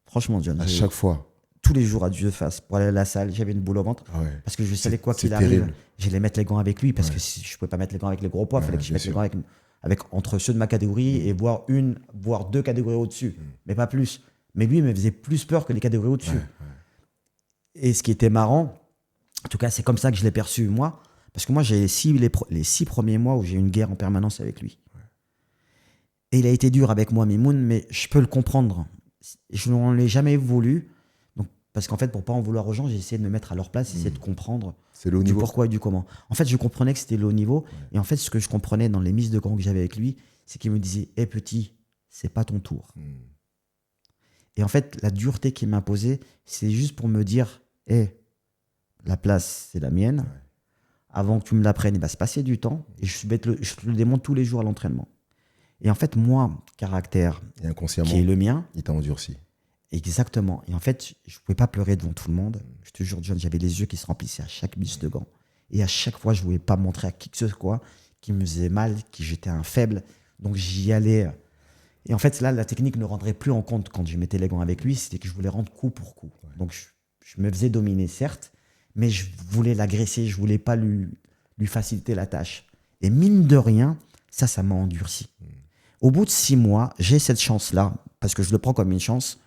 Franchement, John. À chaque fois. Tous les jours à Dieu fasse, pour aller à la salle, j'avais une boule au ventre. Parce que je savais quoi qu'il arrive, j'allais mettre les gants avec lui, parce que je ne pouvais pas mettre les gants avec les gros poids, il fallait que je mette les gants avec entre ceux de ma catégorie et voire 2 catégories au-dessus, mais pas plus. Mais lui, il me faisait plus peur que les catégories au-dessus. Et ce qui était marrant, en tout cas, c'est comme ça que je l'ai perçu, moi, parce que moi, j'ai les 6 premiers mois où j'ai eu une guerre en permanence avec lui. Et il a été dur avec moi, Mimoun, mais je peux le comprendre. Je n'en ai jamais voulu. Parce qu'en fait, pour ne pas en vouloir aux gens, j'ai essayé de me mettre à leur place, essayer de comprendre du pourquoi et du comment. En fait, je comprenais que c'était le haut niveau. Et en fait, ce que je comprenais dans les mises de gants que j'avais avec lui, c'est qu'il me disait « Hé petit, c'est pas ton tour. » Et en fait, la dureté qu'il m'imposait, c'est juste pour me dire « Hé, la place, c'est la mienne. Avant que tu me la prennes, il va se passer du temps. Et je te le démontre tous les jours à l'entraînement. » Et en fait, moi, caractère et inconsciemment, qui est le mien, il t'a endurci. Exactement. Et en fait, je ne pouvais pas pleurer devant tout le monde. Je te jure, John, j'avais les yeux qui se remplissaient à chaque mise de gants. Et à chaque fois, je ne voulais pas montrer à qui que ce soit qui me faisait mal, qui j'étais un faible. Donc, j'y allais. Et en fait, là, la technique ne rendrait plus en compte quand je mettais les gants avec lui. C'était que je voulais rendre coup pour coup. Donc, je me faisais dominer, certes, mais je voulais l'agresser. Je ne voulais pas lui faciliter la tâche. Et mine de rien, ça m'a endurci. Au bout de 6 mois, j'ai cette chance-là, parce que je le prends comme une chance.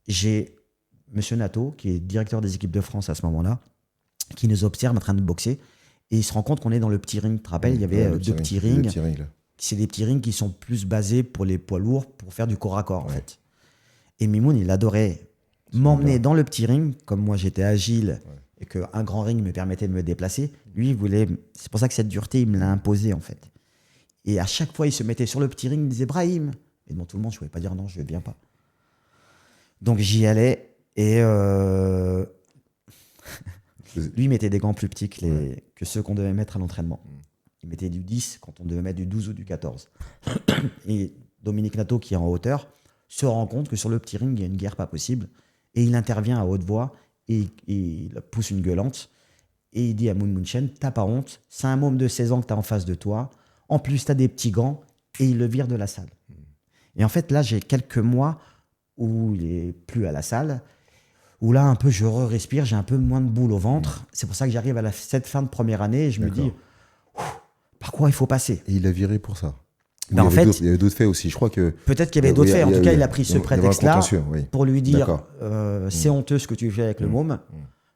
J'ai M. Nato, qui est directeur des équipes de France à ce moment-là, qui nous observe en train de boxer. Et il se rend compte qu'on est dans le petit ring. Tu te rappelles, il y avait 2 petits rings. C'est des petits rings qui sont plus basés pour les poids lourds, pour faire du corps à corps, en fait. Et Mimoun, il adorait m'emmener dans le petit ring, comme moi j'étais agile et qu'un grand ring me permettait de me déplacer. Lui, il voulait. C'est pour ça que cette dureté, il me l'a imposée en fait. Et à chaque fois, il se mettait sur le petit ring, il me disait Brahim. Et devant tout le monde, je ne pouvais pas dire non, je ne viens pas. Donc j'y allais et lui, il mettait des gants plus petits que ceux qu'on devait mettre à l'entraînement. Il mettait du 10 quand on devait mettre du 12 ou du 14. Et Dominique Nato, qui est en hauteur, se rend compte que sur le petit ring, il y a une guerre pas possible. Et il intervient à haute voix et il pousse une gueulante. Et il dit à Moon Chen, t'as pas honte, c'est un môme de 16 ans que t'as en face de toi. En plus, t'as des petits gants. Et il le vire de la salle. Et en fait, là, j'ai quelques mois où il est plus à la salle, où là, un peu, je respire, j'ai un peu moins de boule au ventre. C'est pour ça que j'arrive à cette fin de première année et je me dis, par quoi il faut passer. Et il a viré pour ça. Ben il y avait d'autres faits aussi. Je crois que peut-être qu'il y avait d'autres faits. En tout cas, il a pris ce prétexte-là pour lui dire c'est honteux ce que tu fais avec le môme.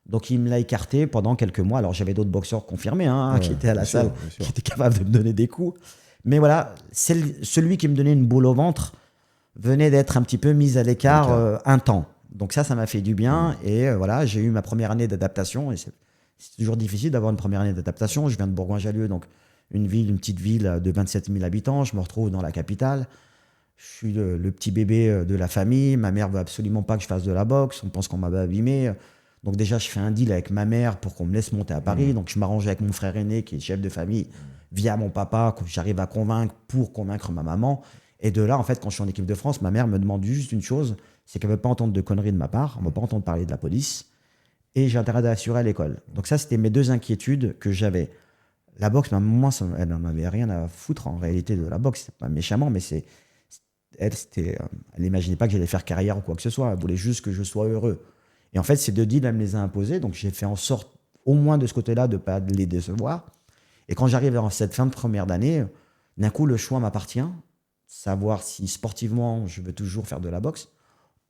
Donc, il me l'a écarté pendant quelques mois. Alors, j'avais d'autres boxeurs confirmés qui étaient à la salle, qui étaient capables de me donner des coups. Mais voilà, celui qui me donnait une boule au ventre venait d'être un petit peu mis à l'écart un temps. Donc ça m'a fait du bien. Et voilà, j'ai eu ma première année d'adaptation. Et c'est toujours difficile d'avoir une première année d'adaptation. Je viens de Bourgoin-Jallieu, donc une petite ville de 27 000 habitants. Je me retrouve dans la capitale. Je suis le petit bébé de la famille. Ma mère veut absolument pas que je fasse de la boxe. On pense qu'on m'avait abîmé. Donc déjà, je fais un deal avec ma mère pour qu'on me laisse monter à Paris. Donc je m'arrange avec mon frère aîné qui est chef de famille via mon papa, que j'arrive à convaincre pour convaincre ma maman. Et de là, en fait, quand je suis en équipe de France, ma mère me demande juste une chose, c'est qu'elle ne veut pas entendre de conneries de ma part, elle ne veut pas entendre parler de la police. Et j'ai intérêt d'assurer à l'école. Donc ça, c'était mes deux inquiétudes que j'avais. La boxe, moi, elle n'en avait rien à foutre en réalité de la boxe. C'est pas méchamment, mais elle n'imaginait pas que j'allais faire carrière ou quoi que ce soit. Elle voulait juste que je sois heureux. Et en fait, ces deux deals, elle me les a imposés. Donc j'ai fait en sorte, au moins de ce côté-là, de ne pas les décevoir. Et quand j'arrive dans cette fin de première d'année, d'un coup, le choix m'appartient. Savoir si sportivement, je veux toujours faire de la boxe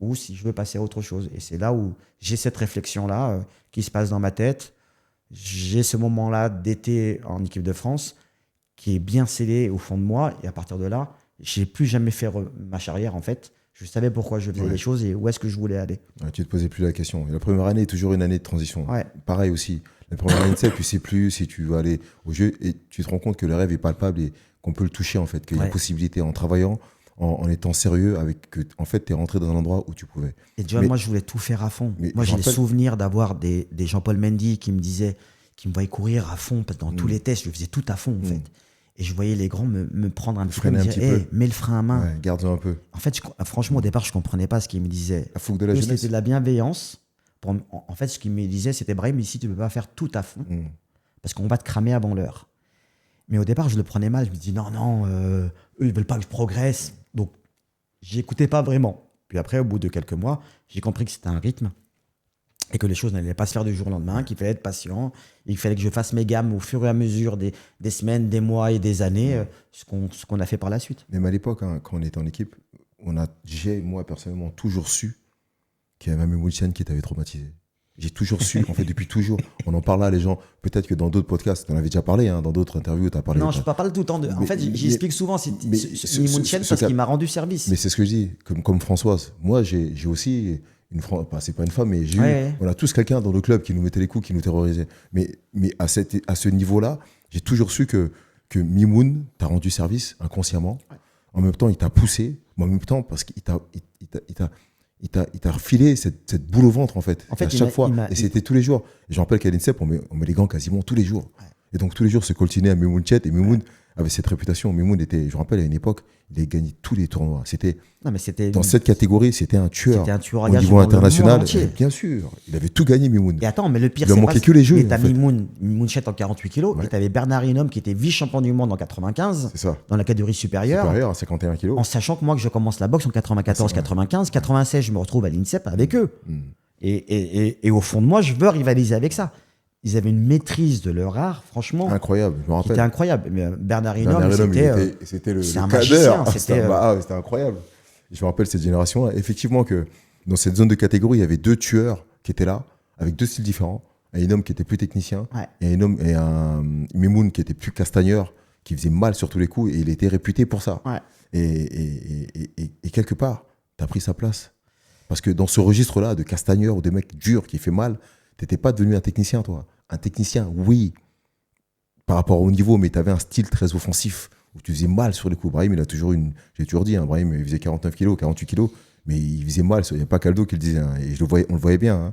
ou si je veux passer à autre chose. Et c'est là où j'ai cette réflexion-là qui se passe dans ma tête. J'ai ce moment-là d'été en équipe de France qui est bien scellé au fond de moi. Et à partir de là, je n'ai plus jamais fait marche arrière, en fait. Je savais pourquoi je faisais les choses et où est-ce que je voulais aller. Ouais, tu ne te posais plus la question. Et la première année est toujours une année de transition. Ouais. Pareil aussi. La première année, tu ne sais plus si tu vas aller au jeu et tu te rends compte que le rêve est palpable et qu'on peut le toucher, en fait, qu'il y a une possibilité en travaillant, en étant sérieux, avec que en fait, tu es rentré dans un endroit où tu pouvais. Et déjà, moi, je voulais tout faire à fond. Moi, j'ai le souvenir d'avoir des Jean-Paul Mendy qui me disaient, qui me voyaient courir à fond, parce que dans tous les tests, je faisais tout à fond, en fait. Et je voyais les grands me prendre un petit peu, me dire, hey, mets le frein à main. Ouais, garde-en un peu. En fait, franchement, au départ, je ne comprenais pas ce qu'ils me disaient. La fougue de la jeunesse. C'était de la bienveillance. En fait, ce qu'ils me disaient, c'était Brahim, ici, tu ne peux pas faire tout à fond, parce qu'on va te cramer avant l'heure. Mais au départ, je le prenais mal. Je me dis, non, eux, ils ne veulent pas que je progresse. Donc, je n'écoutais pas vraiment. Puis après, au bout de quelques mois, j'ai compris que c'était un rythme et que les choses n'allaient pas se faire du jour au lendemain, qu'il fallait être patient. Il fallait que je fasse mes gammes au fur et à mesure des semaines, des mois et des années, ce qu'on a fait par la suite. Même à l'époque, quand on était en équipe, j'ai, moi, personnellement, toujours su qu'il y avait un Moon Chen qui t'avait traumatisé. J'ai toujours su, en fait, depuis toujours. On en parle là, les gens. Peut-être que dans d'autres podcasts, tu en avais déjà parlé, dans d'autres interviews, tu as parlé. Non, je ne parle tout le temps. En fait, j'explique souvent Moon Chen parce qu'il m'a rendu service. Mais c'est ce que je dis, comme Françoise. Moi, j'ai aussi c'est pas une femme, mais on a tous quelqu'un dans le club qui nous mettait les coups, qui nous terrorisait. Mais à ce niveau-là, j'ai toujours su que Mimoun t'a rendu service inconsciemment. Ouais. En même temps, il t'a poussé. Mais en même temps, parce qu'il t'a refilé cette boule au ventre, en fait à chaque fois. Et c'était tous les jours. Et je me rappelle qu'à l'INSEP, on met les gants quasiment tous les jours. Ouais. Et donc, tous les jours, se coltiner à Mimoun Chet. Et Mimoun avait cette réputation. Mimoun était, je me rappelle, à une époque, il avait gagné tous les tournois. Dans cette catégorie, c'était un tueur. Au niveau international. Bien sûr. Il avait tout gagné, Mimoun. Et attends, mais le pire, il ne manquait que les jeux. Mais t'as Mimoun Chet en 48 kilos. Et t'avais Bernard Hinault qui était vice-champion du monde en 95. C'est ça. Dans la catégorie supérieure. Supérieure à 51 kilos. En sachant que moi, que je commence la boxe en 94, 95, 96, je me retrouve à l'INSEP avec eux. Et au fond de moi, je veux rivaliser avec ça. Ils avaient une maîtrise de leur art, franchement. Incroyable, je me rappelle. C'était incroyable. Bernard Hinault, c'était le cadre. C'était incroyable. Je me rappelle cette génération-là. Effectivement, que dans cette zone de catégorie, il y avait deux tueurs qui étaient là, avec deux styles différents. Un homme qui était plus technicien, et un Mimoun qui était plus castagneur, qui faisait mal sur tous les coups, et il était réputé pour ça. Ouais. Et quelque part, tu as pris sa place. Parce que dans ce registre-là, de castagneur ou de mec dur qui fait mal, t'étais pas devenu un technicien, toi. Un technicien, oui, par rapport au niveau, mais tu avais un style très offensif où tu faisais mal sur les coups. Brahim, il a toujours j'ai toujours dit, hein, Brahim, il faisait 49 kilos, 48 kilos, mais il faisait mal. Il n'y a pas Caldo qui le disait, hein, et on le voyait bien. Hein.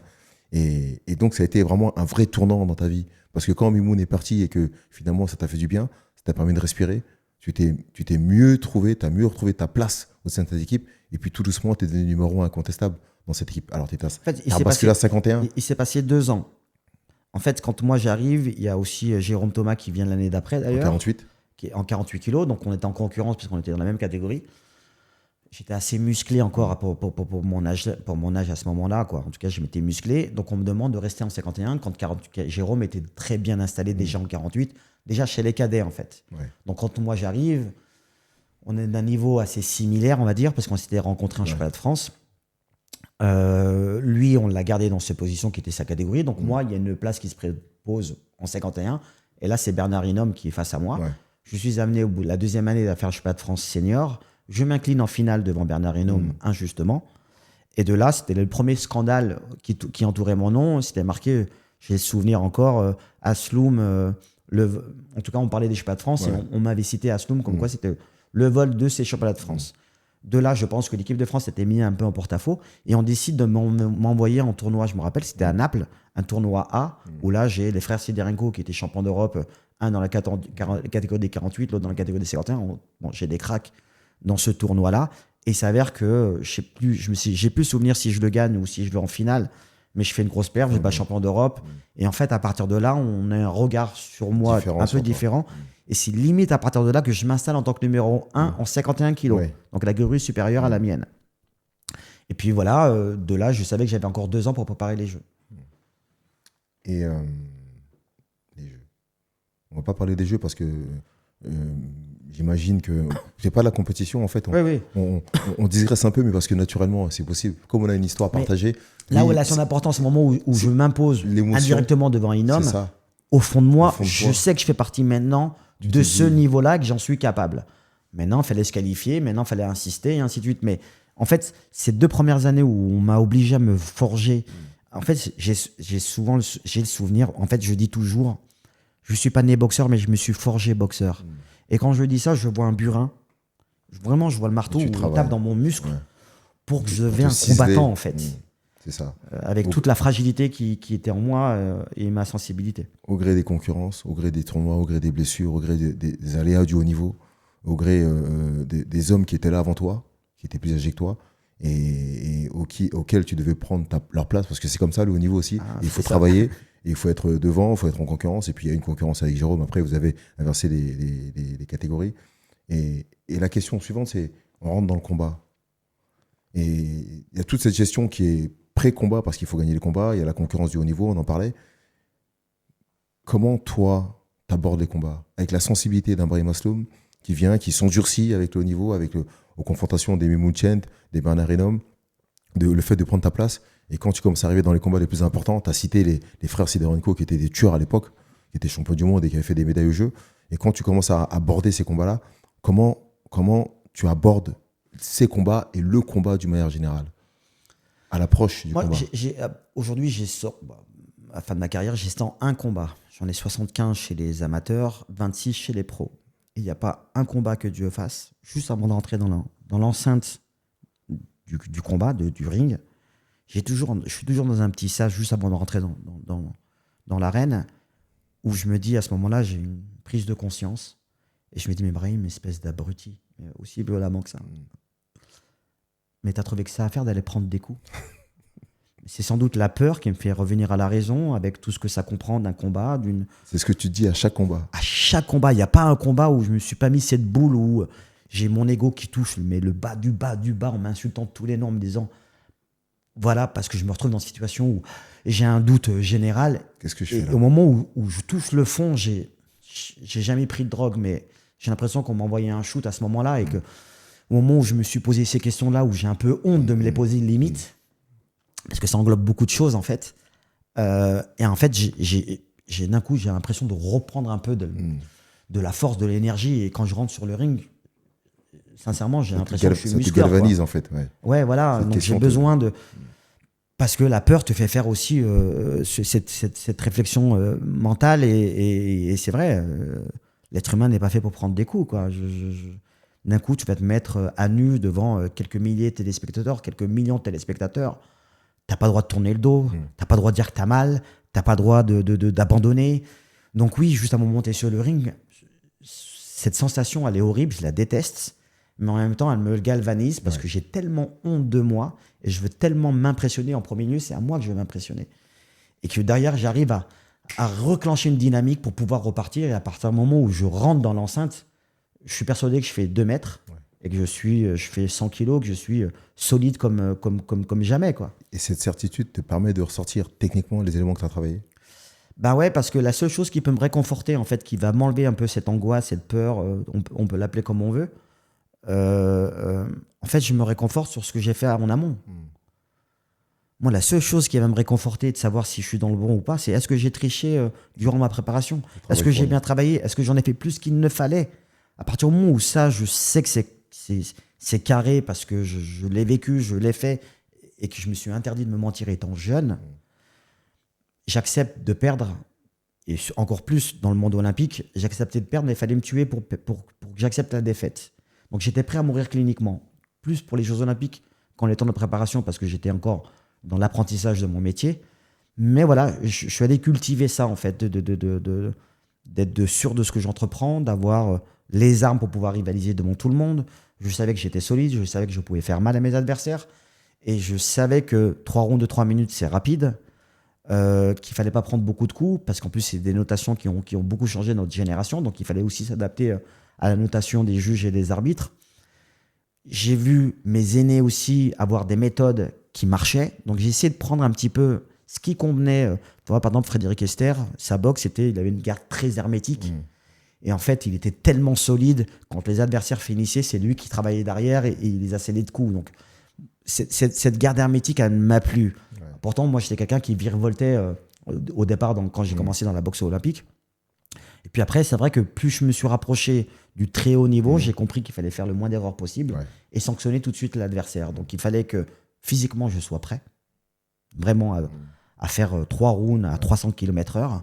Et donc, ça a été vraiment un vrai tournant dans ta vie. Parce que quand Mimoun est parti et que finalement, ça t'a fait du bien, ça t'a permis de respirer, tu t'es mieux trouvé, tu as mieux retrouvé ta place au sein de ta équipe, et puis tout doucement, tu es devenu numéro 1 incontestable dans cette équipe. Alors, tu as basculé à 51. Il s'est passé 2 ans. En fait, quand moi j'arrive, il y a aussi Jérôme Thomas qui vient l'année d'après d'ailleurs. En 48. Qui est en 48 kilos, donc on était en concurrence puisqu'on était dans la même catégorie. J'étais assez musclé encore pour mon âge à ce moment-là, quoi. En tout cas, je m'étais musclé. Donc on me demande de rester en 51 quand Jérôme était très bien installé déjà en 48, déjà chez les cadets en fait. Ouais. Donc quand moi j'arrive, on est d'un niveau assez similaire, on va dire, parce qu'on s'était rencontrés en championnat de France. Lui, on l'a gardé dans cette position qui était sa catégorie. Donc moi, il y a une place qui se propose en 51. Et là, c'est Bernard Hinault qui est face à moi. Ouais. Je suis amené au bout de la deuxième année à faire le championnat de France senior. Je m'incline en finale devant Bernard Hinault, injustement. Et de là, c'était le premier scandale qui entourait mon nom. C'était marqué, j'ai le souvenir encore, Asloum. En tout cas, on parlait des championnats de France et on m'avait cité Asloum comme quoi c'était le vol de ces championnats de France. De là, je pense que l'équipe de France s'était mis un peu en porte-à-faux et on décide de m'envoyer en tournoi. Je me rappelle, c'était à Naples, un tournoi A, où là, j'ai les frères Sidorenko qui étaient champions d'Europe, un dans la catégorie des 48, l'autre dans la catégorie des 51. Bon, j'ai des cracks dans ce tournoi-là. Et il s'avère que j'ai plus souvenir si je le gagne ou si je vais en finale, mais je fais une grosse perf, je bats champion d'Europe. Et en fait, à partir de là, on a un regard sur moi un peu différent. Et c'est limite à partir de là que je m'installe en tant que numéro 1 en 51 kilos. Ouais. Donc la catégorie supérieure à la mienne. Et puis voilà, de là, je savais que j'avais encore 2 ans pour préparer les Jeux. Et les Jeux. On va pas parler des Jeux parce que j'imagine que c'est pas la compétition en fait. On digresse un peu, mais parce que naturellement, c'est possible. Comme on a une histoire partagée. Là où elle a son importance, au moment où je m'impose indirectement devant Hinault, au fond de moi, je sais que je fais partie maintenant de ce niveau-là, que j'en suis capable. Maintenant, il fallait se qualifier, maintenant, il fallait insister, et ainsi de suite. Mais en fait, ces 2 premières années où on m'a obligé à me forger, en fait, j'ai le souvenir, en fait, je dis toujours, je ne suis pas né boxeur, mais je me suis forgé boxeur. Et quand je dis ça, je vois un burin. Vraiment, je vois le marteau où on tape dans mon muscle pour que je devienne un combattant, en fait. C'est ça. Avec toute la fragilité qui était en moi et ma sensibilité. Au gré des concurrences, au gré des tournois, au gré des blessures, au gré des aléas du haut niveau, au gré des hommes qui étaient là avant toi, qui étaient plus âgés que toi, et auxquels tu devais prendre leur place, parce que c'est comme ça le haut niveau aussi. Il faut travailler, et il faut être devant, il faut être en concurrence, et puis il y a une concurrence avec Jérôme. Après, vous avez inversé les catégories. Et la question suivante, c'est, on rentre dans le combat. Et il y a toute cette gestion qui est pré-combat, parce qu'il faut gagner les combats, il y a la concurrence du haut niveau, on en parlait. Comment toi, t'abordes les combats? Avec la sensibilité d'un Brahim Asloum qui vient, qui s'endurcit avec le haut niveau, aux confrontations des Mimoun Chent, des Bernard Hinault, le fait de prendre ta place. Et quand tu commences à arriver dans les combats les plus importants, tu as cité les frères Sidorenko qui étaient des tueurs à l'époque, qui étaient champions du monde et qui avaient fait des médailles aux Jeux. Et quand tu commences à aborder ces combats-là, comment tu abordes ces combats et le combat d'une manière générale à l'approche du combat? Aujourd'hui, à la fin de ma carrière, j'ai 101 combats. J'en ai 75 chez les amateurs, 26 chez les pros. Il n'y a pas un combat que Dieu fasse, juste avant d'entrer dans l'enceinte du combat, du ring. Je suis toujours dans un petit sas juste avant de rentrer dans l'arène, où je me dis, à ce moment-là, j'ai une prise de conscience. Et je me dis, mais Brahim, espèce d'abruti, aussi violemment que ça. Mais t'as trouvé que ça à faire d'aller prendre des coups? C'est sans doute la peur qui me fait revenir à la raison avec tout ce que ça comprend d'un combat. C'est ce que tu dis à chaque combat. À chaque combat. Il n'y a pas un combat où je me suis pas mis cette boule où j'ai mon ego qui touche, mais le bas du bas du bas, en m'insultant tous les noms, en me disant voilà, parce que je me retrouve dans une situation où j'ai un doute général. Qu'est-ce que je fais là? Au moment où je touche le fond, j'ai jamais pris de drogue, mais j'ai l'impression qu'on m'a envoyé un shoot à ce moment-là et que au moment où je me suis posé ces questions-là, où j'ai un peu honte de me les poser limite, parce que ça englobe beaucoup de choses en fait. Et en fait, d'un coup, j'ai l'impression de reprendre un peu de la force, de l'énergie. Et quand je rentre sur le ring, sincèrement, j'ai Ça te l'impression que je suis ça te muscleur, quoi. galvanise, en fait. Ouais. Ouais, voilà. Cette Donc, j'ai question besoin de. Parce que la peur te fait faire aussi cette réflexion mentale. Et c'est vrai, l'être humain n'est pas fait pour prendre des coups, quoi. D'un coup, tu vas te mettre à nu devant quelques milliers de téléspectateurs, quelques millions de téléspectateurs. T'as pas le droit de tourner le dos, t'as pas le droit de dire que t'as mal, t'as pas le droit d'abandonner. Donc oui, juste à un moment où t'es sur le ring, cette sensation, elle est horrible, je la déteste, mais en même temps, elle me galvanise parce Ouais. que j'ai tellement honte de moi et je veux tellement m'impressionner en premier lieu, c'est à moi que je veux m'impressionner. Et que derrière, j'arrive à reclencher une dynamique pour pouvoir repartir. Et à partir du moment où je rentre dans l'enceinte, je suis persuadé que je fais 2 mètres Ouais. et que je fais 100 kilos, que je suis solide comme jamais, quoi. Et cette certitude te permet de ressortir techniquement les éléments que tu as travaillés. Bah ouais, parce que la seule chose qui peut me réconforter, en fait, qui va m'enlever un peu cette angoisse, cette peur, on peut l'appeler comme on veut, en fait, je me réconforte sur ce que j'ai fait en amont. Moi, la seule chose qui va me réconforter de savoir si je suis dans le bon ou pas, c'est est-ce que j'ai triché durant ma préparation? Est-ce travail que j'ai fourni. bien travaillé? Est-ce que j'en ai fait plus qu'il ne fallait? À partir du moment où ça, je sais que c'est carré parce que je l'ai vécu, je l'ai fait et que je me suis interdit de me mentir étant jeune, j'accepte de perdre. Et encore plus dans le monde olympique, j'acceptais de perdre, mais il fallait me tuer pour que j'accepte la défaite. Donc j'étais prêt à mourir cliniquement. Plus pour les Jeux olympiques qu'en les temps de préparation, parce que j'étais encore dans l'apprentissage de mon métier. Mais voilà, je suis allé cultiver ça, en fait, d'être sûr de ce que j'entreprends, d'avoir les armes pour pouvoir rivaliser devant tout le monde. Je savais que j'étais solide, je savais que je pouvais faire mal à mes adversaires. Et je savais que 3 rounds de 3 minutes, c'est rapide. Qu'il fallait pas prendre beaucoup de coups, parce qu'en plus, c'est des notations qui ont beaucoup changé notre génération. Donc, il fallait aussi s'adapter à la notation des juges et des arbitres. J'ai vu mes aînés aussi avoir des méthodes qui marchaient. Donc, j'ai essayé de prendre un petit peu ce qui convenait. Tu vois, par exemple, Frédéric Esther, sa boxe, il avait une garde très hermétique. Et en fait, il était tellement solide, quand les adversaires finissaient, c'est lui qui travaillait derrière et il les a scellés de coups. Donc, cette garde hermétique, elle m'a plu. Ouais. Pourtant, moi, j'étais quelqu'un qui virevoltait au départ quand j'ai commencé dans la boxe olympique. Et puis après, c'est vrai que plus je me suis rapproché du très haut niveau, j'ai compris qu'il fallait faire le moins d'erreurs possible Ouais. et sanctionner tout de suite l'adversaire. Donc, il fallait que physiquement, je sois prêt, vraiment à faire 3 rounds à 300 km/h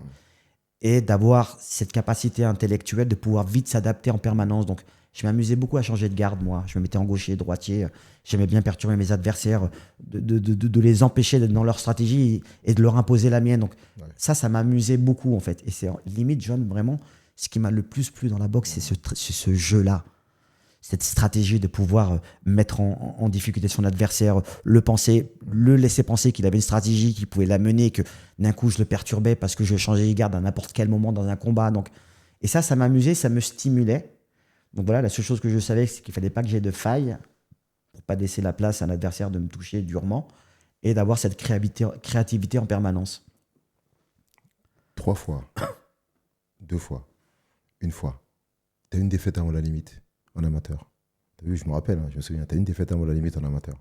et d'avoir cette capacité intellectuelle de pouvoir vite s'adapter en permanence. Donc, je m'amusais beaucoup à changer de garde, moi. Je me mettais en gaucher, droitier. J'aimais bien perturber mes adversaires, de les empêcher d'être dans leur stratégie et de leur imposer la mienne. Donc, ça m'amusait beaucoup, en fait. Et c'est limite, John, vraiment, ce qui m'a le plus plu dans la boxe, c'est ce jeu-là. Cette stratégie de pouvoir mettre en difficulté son adversaire, le laisser penser qu'il avait une stratégie qui pouvait l'amener, que d'un coup, je le perturbais parce que je changeais de garde à n'importe quel moment dans un combat. Donc, et ça m'amusait, ça me stimulait. Donc voilà, la seule chose que je savais, c'est qu'il ne fallait pas que j'aie de faille pour ne pas laisser la place à un adversaire de me toucher durement et d'avoir cette créativité en permanence. 3 fois, 2 fois, 1 fois. Tu as une défaite avant la limite en amateur. Tu as vu, je me rappelle, je me souviens, tu as une défaite avant la limite en amateur.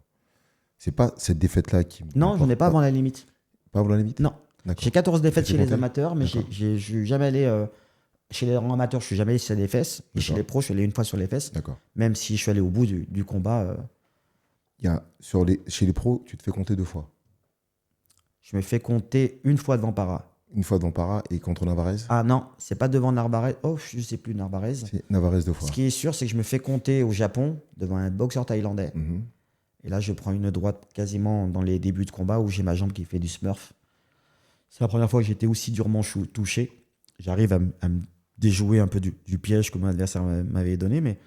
C'est pas cette défaite-là qui... Non, je n'en ai pas avant la limite. Pas avant la limite? Non. D'accord. J'ai 14 défaites Tu chez fais les compter? amateurs, mais je ne suis jamais allé... chez les rangs amateurs, je suis jamais allé sur les fesses. Et chez D'accord. les pros, je suis allé une fois sur les fesses. D'accord. Même si je suis allé au bout du combat, Il y a, chez les pros, tu te fais compter 2 fois. je me fais compter une fois devant Para. Une fois dans Para et contre Navarrez. Ah non, c'est pas devant Narvarez. Oh, je sais plus, Narvarez. C'est Navarrez 2 fois. Ce qui est sûr, c'est que je me fais compter au Japon devant un boxeur thaïlandais. Mhm. Et là, je prends une droite quasiment dans les débuts de combat où j'ai ma jambe qui fait du smurf. C'est la première fois que j'étais aussi durement touché. J'arrive à me déjouer un peu du piège que mon adversaire m'avait donné, mais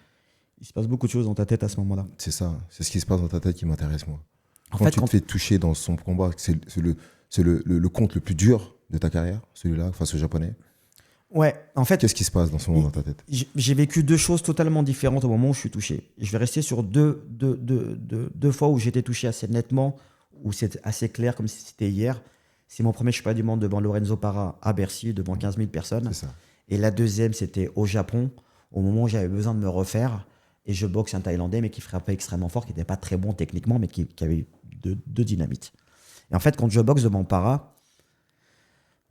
il se passe beaucoup de choses dans ta tête à ce moment-là. C'est ça. C'est ce qui se passe dans ta tête qui m'intéresse, moi. En Quand fait, tu te fais toucher dans son combat, c'est le compte le plus dur de ta carrière, celui-là, face au Japonais. ouais, en fait, Qu'est-ce qui se passe dans ce moment dans ta tête? j'ai vécu 2 choses totalement différentes au moment où je suis touché. Je vais rester sur deux fois où j'étais touché assez nettement, où c'est assez clair comme si c'était hier. C'est mon premier championnat du monde devant Lorenzo Para à Bercy, devant 15 000 personnes. C'est ça. Et la deuxième, c'était au Japon, au moment où j'avais besoin de me refaire. Et je boxe un Thaïlandais, mais qui frappait extrêmement fort, qui n'était pas très bon techniquement, mais qui avait de dynamite. Et en fait, quand je boxe devant Para,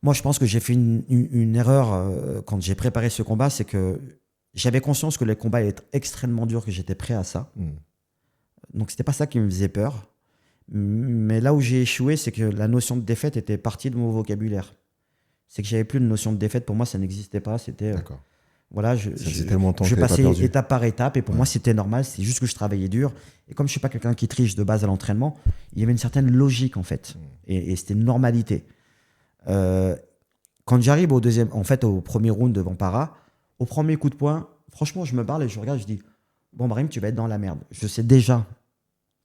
moi, je pense que j'ai fait une erreur quand j'ai préparé ce combat, c'est que J'avais conscience que les combats allaient être extrêmement durs, que j'étais prêt à ça. Donc, c'était pas ça qui me faisait peur. Mais là où j'ai échoué, c'est que la notion de défaite était partie de mon vocabulaire. C'est que j'avais plus de notion de défaite. Pour moi, ça n'existait pas. C'était, D'accord. voilà, Ça faisait tellement de temps que je t'avais pas passais perdu. étape par étape. Et pour moi, c'était normal. C'est juste que je travaillais dur. Et comme je suis pas quelqu'un qui triche de base à l'entraînement, il y avait une certaine logique, en fait. Et c'était une normalité. Quand j'arrive au premier round devant Para, au premier coup de poing, franchement, je me parle et je regarde, je dis, bon, Brahim, tu vas être dans la merde. Je sais déjà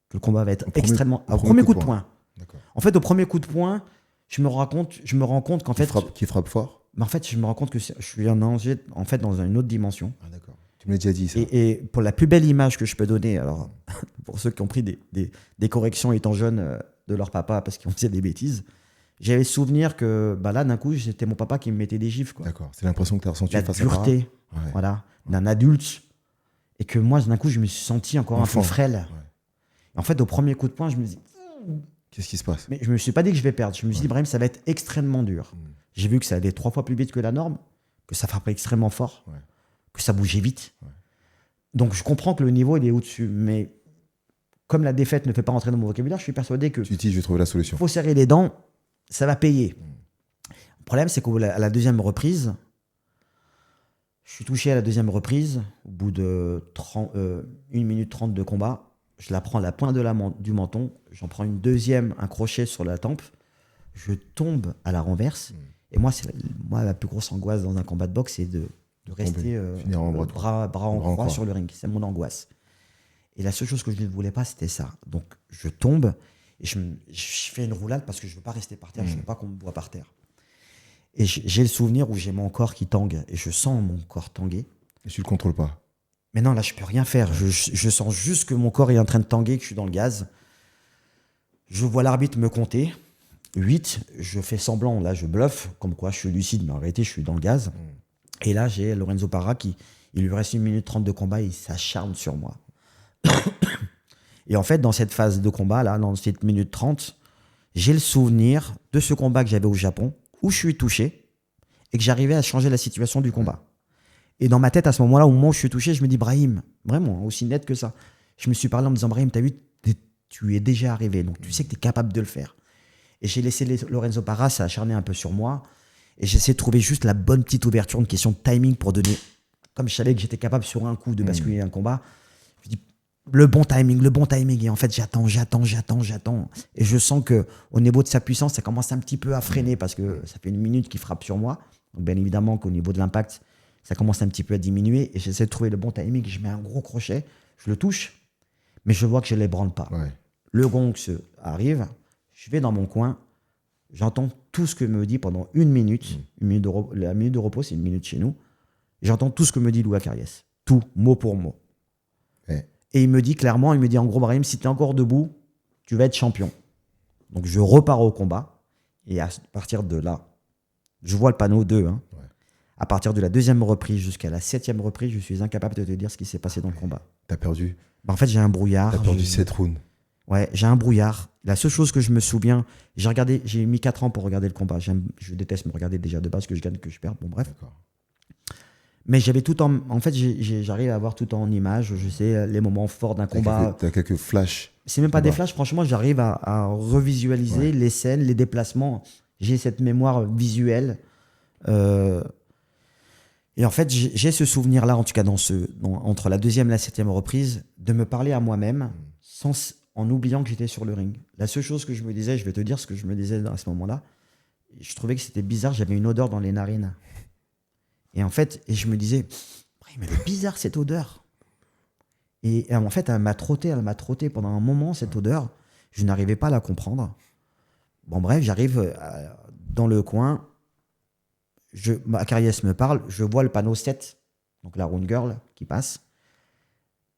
que le combat va être extrêmement. Au premier coup de poing. D'accord. En fait, au premier coup de poing, je me rends compte qu'en fait. Qui frappe fort. Mais en fait, je me rends compte que je suis un danger, en fait, dans une autre dimension. Ah, d'accord. Tu me l'as déjà dit, ça. Et pour la plus belle image que je peux donner, alors, pour ceux qui ont pris des corrections étant jeunes de leur papa parce qu'ils ont fait des bêtises, j'avais le souvenir que là, d'un coup, c'était mon papa qui me mettait des gifles. Quoi. D'accord. C'est l'impression que tu as ressenti La face à Para. dureté, voilà, d'un adulte. Et que moi, d'un coup, je me suis senti encore Enfant. un peu frêle. Ouais. En fait, au premier coup de poing, je me dis. Qu'est-ce qui se passe? Mais je me suis pas dit que je vais perdre. Je me suis dit, Brahim, ça va être extrêmement dur. J'ai vu que ça allait 3 fois plus vite que la norme, que ça frappait extrêmement fort, que ça bougeait vite. Donc, je comprends que le niveau, il est au-dessus. Mais comme la défaite ne fait pas rentrer dans mon vocabulaire, je suis persuadé que Tu te dis, je vais trouver la solution. il faut serrer les dents, ça va payer. Le problème, c'est qu'à la deuxième reprise, je suis touché à la deuxième reprise, au bout de 1 minute 30 de combat. Je la prends à la pointe du menton, j'en prends une deuxième, un crochet sur la tempe, je tombe à la renverse. Et moi, la plus grosse angoisse dans un combat de boxe, c'est de rester finir en bras en croix sur le ring. C'est mon angoisse. Et la seule chose que je ne voulais pas, c'était ça. Donc, je tombe et je fais une roulade parce que je ne veux pas rester par terre, je ne veux pas qu'on me voie par terre. Et j'ai le souvenir où j'ai mon corps qui tangue et je sens mon corps tanguer. Et tu ne le contrôles pas. Mais non, là, je peux rien faire. Je sens juste que mon corps est en train de tanguer, que je suis dans le gaz. Je vois l'arbitre me compter. 8, je fais semblant, là, je bluffe, comme quoi je suis lucide, mais en réalité, je suis dans le gaz. Et là, j'ai Lorenzo Para il lui reste 1 minute 30 de combat, il s'acharne sur moi. Et en fait, dans cette phase de combat, là, dans cette minute 30, j'ai le souvenir de ce combat que j'avais au Japon, où je suis touché, et que j'arrivais à changer la situation du combat. Et dans ma tête, à ce moment-là, au moment où je suis touché, je me dis, Brahim, vraiment, aussi net que ça. Je me suis parlé en me disant, Brahim, t'as vu, tu es déjà arrivé, donc tu sais que tu es capable de le faire. Et j'ai laissé Lorenzo Para s'acharner un peu sur moi, et j'essaie de trouver juste la bonne petite ouverture, une question de timing pour donner, comme je savais que j'étais capable sur un coup de basculer un combat, je dis, le bon timing. Et en fait, j'attends. Et je sens qu'au niveau de sa puissance, ça commence un petit peu à freiner, parce que ça fait 1 minute qu'il frappe sur moi. Donc bien évidemment qu'au niveau de l'impact, ça commence un petit peu à diminuer et j'essaie de trouver le bon timing. Je mets un gros crochet, je le touche, mais je vois que je ne l'ébranle pas. Le gong arrive, je vais dans mon coin, j'entends tout ce que me dit pendant 1 minute. La minute de repos, c'est 1 minute chez nous. J'entends tout ce que me dit Louis Acariès. Tout, mot pour mot. Et il me dit clairement, en gros, Brahim, si tu es encore debout, tu vas être champion. Donc je repars au combat et à partir de là, je vois le panneau 2, À partir de la 2e reprise jusqu'à la 7e reprise, je suis incapable de te dire ce qui s'est passé dans le combat. T'as perdu. En fait, j'ai un brouillard. T'as perdu 7 rounds. Ouais, j'ai un brouillard. La seule chose que je me souviens, j'ai mis 4 ans pour regarder le combat. Je déteste me regarder déjà de base, que je gagne, que je perds. Bon, bref. D'accord. Mais j'avais tout en fait, j'arrive à avoir tout en image. Je sais les moments forts d'un combat. T'as quelques flashs. C'est même pas des flashs, franchement, j'arrive à revisualiser les scènes, les déplacements. J'ai cette mémoire visuelle. Et en fait, j'ai ce souvenir-là, en tout cas entre la 2e et la 7e reprise, de me parler à moi-même en oubliant que j'étais sur le ring. La seule chose que je me disais, je vais te dire ce que je me disais à ce moment-là, je trouvais que c'était bizarre, j'avais une odeur dans les narines. Et en fait, je me disais, mais elle est bizarre cette odeur. Et en fait, elle m'a trotté pendant un moment, cette odeur. Je n'arrivais pas à la comprendre. Bon bref, j'arrive dans le coin. Acariès me parle, je vois le panneau 7, donc la Round Girl qui passe.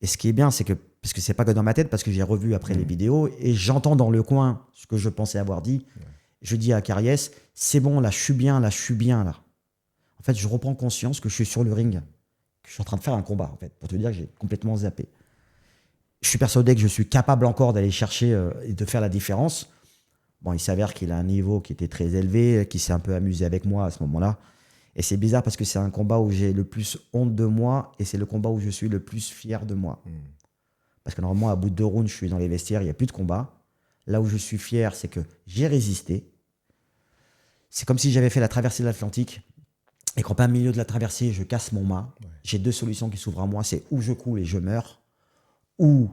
Et ce qui est bien, c'est que, parce que c'est pas que dans ma tête, parce que j'ai revu après les vidéos, et j'entends dans le coin ce que je pensais avoir dit. Je dis à Acariès, c'est bon, là, je suis bien, là. En fait, je reprends conscience que je suis sur le ring, que je suis en train de faire un combat, en fait, pour te dire que j'ai complètement zappé. Je suis persuadé que je suis capable encore d'aller chercher et de faire la différence. Bon, il s'avère qu'il a un niveau qui était très élevé, qui s'est un peu amusé avec moi à ce moment-là. Et c'est bizarre parce que c'est un combat où j'ai le plus honte de moi et c'est le combat où je suis le plus fier de moi. Parce que normalement, à bout de 2 rounds, je suis dans les vestiaires, il n'y a plus de combat. Là où je suis fier, c'est que j'ai résisté. C'est comme si j'avais fait la traversée de l'Atlantique et qu'en plein milieu de la traversée, je casse mon mât. Ouais. J'ai 2 solutions qui s'ouvrent à moi, c'est ou je coule et je meurs, ou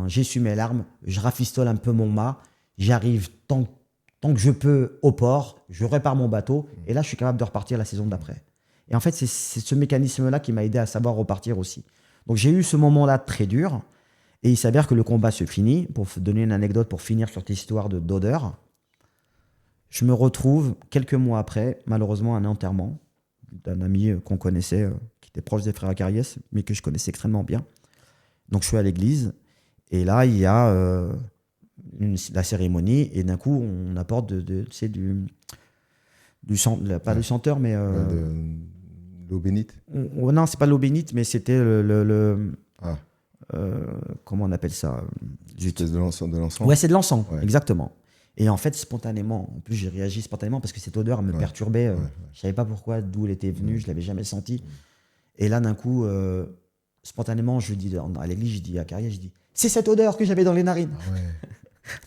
j'essuie mes larmes, je rafistole un peu mon mât, j'arrive tant que je peux au port, je répare mon bateau, et là, je suis capable de repartir la saison d'après. Et en fait, c'est ce mécanisme-là qui m'a aidé à savoir repartir aussi. Donc, j'ai eu ce moment-là très dur, et il s'avère que le combat se finit. Pour te donner une anecdote, pour finir sur cette histoire d'odeur, je me retrouve, quelques mois après, malheureusement, à un enterrement d'un ami qu'on connaissait, qui était proche des frères Acariès, mais que je connaissais extrêmement bien. Donc, je suis à l'église, et là, il y a la cérémonie, et d'un coup, on apporte du pas du senteur, mais... l'eau bénite. Non, c'est pas l'eau bénite, mais c'était comment on appelle ça? C'était de l'encens. Ouais, c'est de l'encens, ouais. Exactement. Et en fait, spontanément, en plus j'ai réagi spontanément parce que cette odeur me perturbait. Je savais pas pourquoi, d'où elle était venue, je l'avais jamais sentie. Et là, d'un coup, spontanément, je dis à l'église, je dis à Carrière, je dis, c'est cette odeur que j'avais dans les narines. Ah ouais.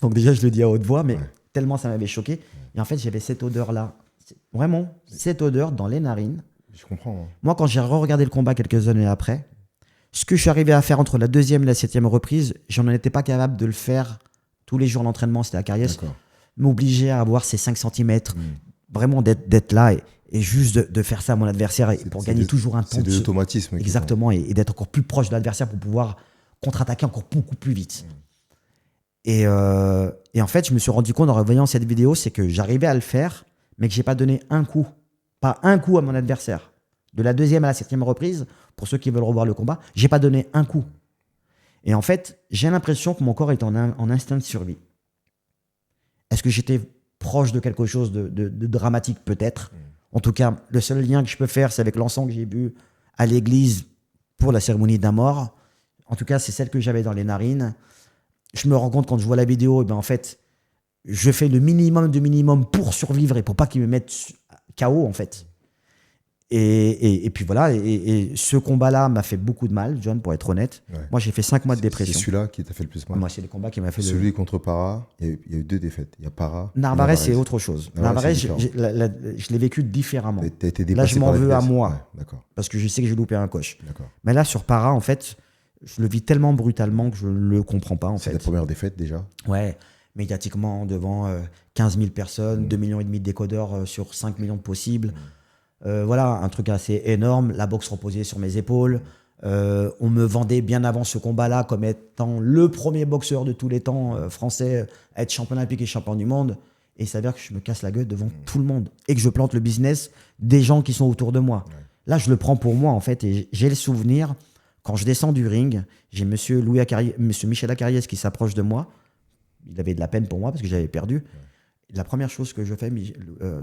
Donc déjà, je le dis à haute voix, mais tellement ça m'avait choqué. Et en fait, j'avais cette odeur-là, vraiment, cette odeur dans les narines. Je comprends. Moi, quand j'ai re-regardé le combat quelques années après, ce que je suis arrivé à faire entre la 2e et la 7e reprise, j'en étais pas capable de le faire tous les jours d'entraînement. C'était à Cariès. M'obliger à avoir ces 5 cm, vraiment d'être là et juste de faire ça à mon adversaire pour gagner toujours un temps. C'est de l'automatisme. Exactement, et d'être encore plus proche de l'adversaire pour pouvoir contre-attaquer encore beaucoup plus vite. Et en fait, je me suis rendu compte en revoyant cette vidéo, c'est que j'arrivais à le faire, mais que j'ai pas donné un coup. Pas un coup à mon adversaire. De la 2e à la 7e reprise, pour ceux qui veulent revoir le combat, j'ai pas donné un coup. Et en fait, j'ai l'impression que mon corps est en instinct de survie. Est-ce que j'étais proche de quelque chose de dramatique? Peut-être. En tout cas, le seul lien que je peux faire, c'est avec l'encens que j'ai bu à l'église pour la cérémonie d'un mort. En tout cas, c'est celle que j'avais dans les narines. Je me rends compte quand je vois la vidéo, en fait, je fais le minimum du minimum pour survivre et pour pas qu'ils me mettent KO, en fait. Et puis voilà, et ce combat-là m'a fait beaucoup de mal, John, pour être honnête. Ouais. Moi, j'ai fait 5 mois de dépression. C'est celui-là qui t'a fait le plus mal? Moi, c'est le combat qui m'a fait Celui contre Para, il y a eu 2 défaites. Il y a Para. Narvaez, c'est autre chose. Narvaez, je l'ai vécu différemment. T'as été dépassé. Là, je m'en veux à moi. Ouais, parce que je sais que j'ai loupé un coche. Mais là, sur Para, en fait, je le vis tellement brutalement que je ne le comprends pas. C'est la première défaite déjà? Ouais, médiatiquement, devant 15 000 personnes, 2,5 millions de décodeurs sur 5 millions de possibles. Voilà, un truc assez énorme, la boxe reposait sur mes épaules. On me vendait bien avant ce combat-là comme étant le premier boxeur de tous les temps français à être champion olympique et champion du monde. Et il s'avère que je me casse la gueule devant tout le monde et que je plante le business des gens qui sont autour de moi. Ouais. Là, je le prends pour moi, en fait, et j'ai le souvenir, quand je descends du ring, j'ai monsieur Michel Acariès qui s'approche de moi. Il avait de la peine pour moi parce que j'avais perdu. Ouais. La première chose que je fais,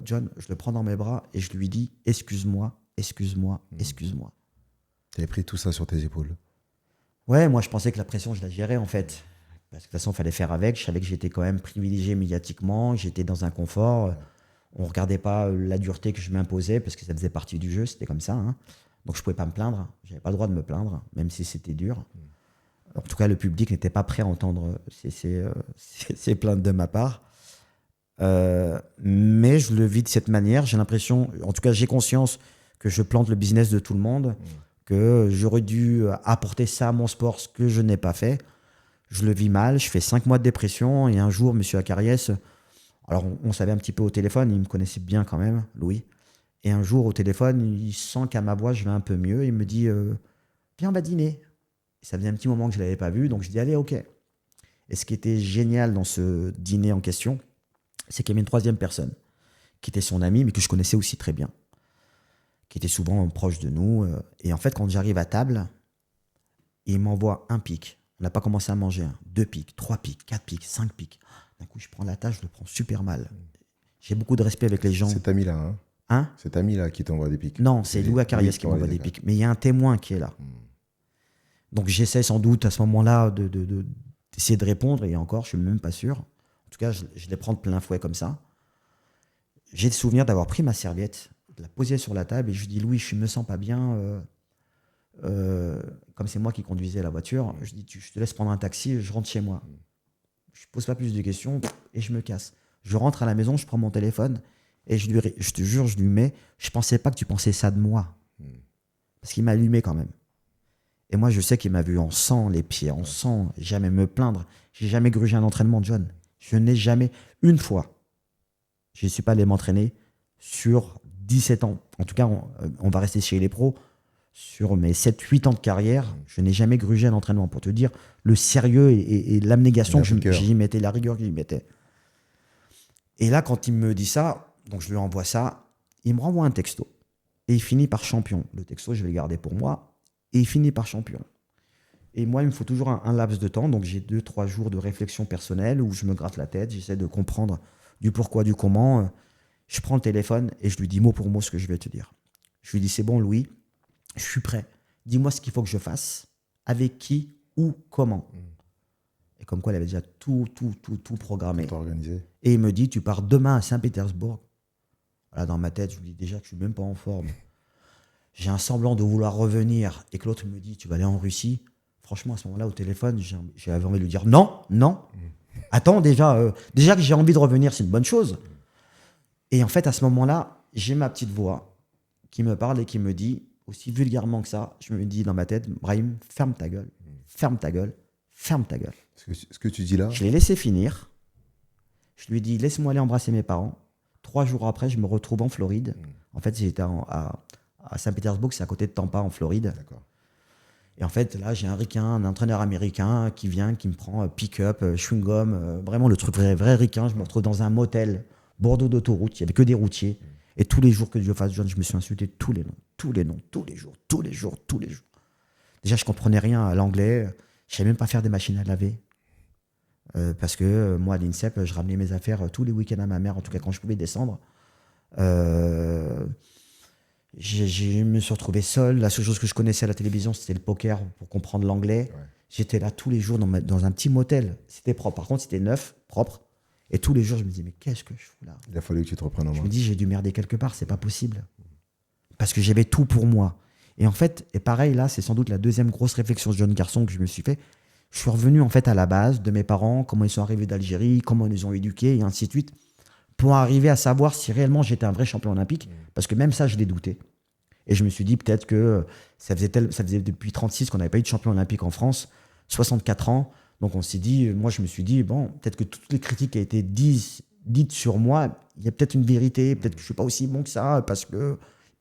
John, je le prends dans mes bras et je lui dis « Excuse-moi, excuse-moi, excuse-moi ». Tu avais pris tout ça sur tes épaules? Ouais, moi je pensais que la pression, je la gérais en fait. Parce que de toute façon, il fallait faire avec. Je savais que j'étais quand même privilégié médiatiquement, j'étais dans un confort. Ouais. On ne regardait pas la dureté que je m'imposais parce que ça faisait partie du jeu, c'était comme ça. Hein. Donc je ne pouvais pas me plaindre, je n'avais pas le droit de me plaindre, même si c'était dur. En tout cas, le public n'était pas prêt à entendre ces plaintes de ma part. Mais je le vis de cette manière. J'ai l'impression, en tout cas, j'ai conscience que je plante le business de tout le monde, que j'aurais dû apporter ça à mon sport, ce que je n'ai pas fait. Je le vis mal. Je fais 5 mois de dépression. Et un jour, monsieur Acariès, alors on savait un petit peu au téléphone, il me connaissait bien quand même, Louis. Et un jour, au téléphone, il sent qu'à ma voix, je vais un peu mieux. Il me dit viens, on va dîner. Et ça faisait un petit moment que je ne l'avais pas vu. Donc je dis allez, ok. Et ce qui était génial dans ce dîner en question, c'est qu'il y avait une 3e personne qui était son ami, mais que je connaissais aussi très bien, qui était souvent proche de nous. Et en fait, quand j'arrive à table, il m'envoie un pic. On n'a pas commencé à manger. 2 pics, 3 pics, 4 pics, 5 pics. D'un coup, je prends la tâche, je le prends super mal. J'ai beaucoup de respect avec les gens. Cet ami-là, hein? Cet ami-là qui t'envoie des pics? Non, c'est Louis Acariès qui m'envoie des pics. Mais il y a un témoin qui est là. Donc j'essaie sans doute à ce moment-là d'essayer de répondre, et encore, je suis même pas sûr. En tout cas, je les prends de plein fouet comme ça. J'ai le souvenir d'avoir pris ma serviette, la posé sur la table et je lui dis Louis, je me sens pas bien. Comme c'est moi qui conduisais la voiture, je dis je te laisse prendre un taxi, je rentre chez moi. Je pose pas plus de questions et je me casse. Je rentre à la maison, je prends mon téléphone et je te jure, je lui mets, je pensais pas que tu pensais ça de moi. Parce qu'il m'a allumé quand même. Et moi, je sais qu'il m'a vu en sang, les pieds en sang, jamais me plaindre. J'ai jamais grugé un entraînement, John. Je n'ai jamais, une fois, je ne suis pas allé m'entraîner sur 17 ans. En tout cas, on va rester chez les pros. Sur mes 7-8 ans de carrière, je n'ai jamais grugé un entraînement. Pour te dire le sérieux et l'abnégation que j'y mettais, la rigueur que j'y mettais. Et là, quand il me dit ça, donc je lui envoie ça, il me renvoie un texto. Et il finit par champion. Le texto, je vais le garder pour moi. Et il finit par champion. Et moi, il me faut toujours un laps de temps. Donc, j'ai 2-3 jours de réflexion personnelle où je me gratte la tête. J'essaie de comprendre du pourquoi, du comment. Je prends le téléphone et je lui dis mot pour mot ce que je vais te dire. Je lui dis, c'est bon, Louis, je suis prêt. Dis-moi ce qu'il faut que je fasse. Avec qui, où, comment. Et comme quoi, il avait déjà tout programmé. Tout organisé. Et il me dit, tu pars demain à Saint-Pétersbourg. Voilà, dans ma tête, je lui dis déjà que je ne suis même pas en forme. J'ai un semblant de vouloir revenir et que l'autre me dit, tu vas aller en Russie. Franchement, à ce moment-là, au téléphone, j'avais envie de lui dire non. Attends, déjà que j'ai envie de revenir, c'est une bonne chose. Et en fait, à ce moment-là, j'ai ma petite voix qui me parle et qui me dit, aussi vulgairement que ça, je me dis dans ma tête, Brahim, ferme ta gueule, ferme ta gueule, ferme ta gueule. Ce que tu dis là. Je l'ai laissé finir. Je lui ai dit, laisse-moi aller embrasser mes parents. 3 jours après, je me retrouve en Floride. En fait, j'étais à Saint-Pétersbourg, c'est à côté de Tampa, en Floride. D'accord. Et en fait, là, j'ai un entraîneur américain qui vient, qui me prend pick-up, chewing-gum, vraiment le truc vrai ricain. Je me retrouve dans un motel, bordure d'autoroute, il n'y avait que des routiers. Et tous les jours que Dieu fasse, John, je me suis insulté tous les noms, tous les jours. Déjà, je ne comprenais rien à l'anglais. Je ne savais même pas faire des machines à laver. Parce que moi, à l'INSEP, je ramenais mes affaires tous les week-ends à ma mère, en tout cas quand je pouvais descendre. Je me suis retrouvé seul. La seule chose que je connaissais à la télévision, c'était le poker pour comprendre l'anglais. Ouais. J'étais là tous les jours dans un petit motel. C'était propre. Par contre, c'était neuf, propre. Et tous les jours, je me disais, mais qu'est-ce que je fous là ? Il a fallu que tu te reprennes en main. Je me dis, j'ai dû merder quelque part, c'est pas possible. Parce que j'avais tout pour moi. Et en fait, et pareil, là, c'est sans doute la deuxième grosse réflexion de jeune garçon que je me suis fait. Je suis revenu en fait à la base de mes parents, comment ils sont arrivés d'Algérie, comment ils nous ont éduqués, et ainsi de suite, pour arriver à savoir si réellement j'étais un vrai champion olympique. Parce que même ça, je l'ai douté. Et je me suis dit peut-être que ça faisait depuis 36 qu'on n'avait pas eu de champion olympique en France, 64 ans. Donc on s'est dit, moi je me suis dit, bon, peut-être que toutes les critiques qui ont été dites sur moi, il y a peut-être une vérité, peut-être que je ne suis pas aussi bon que ça, parce que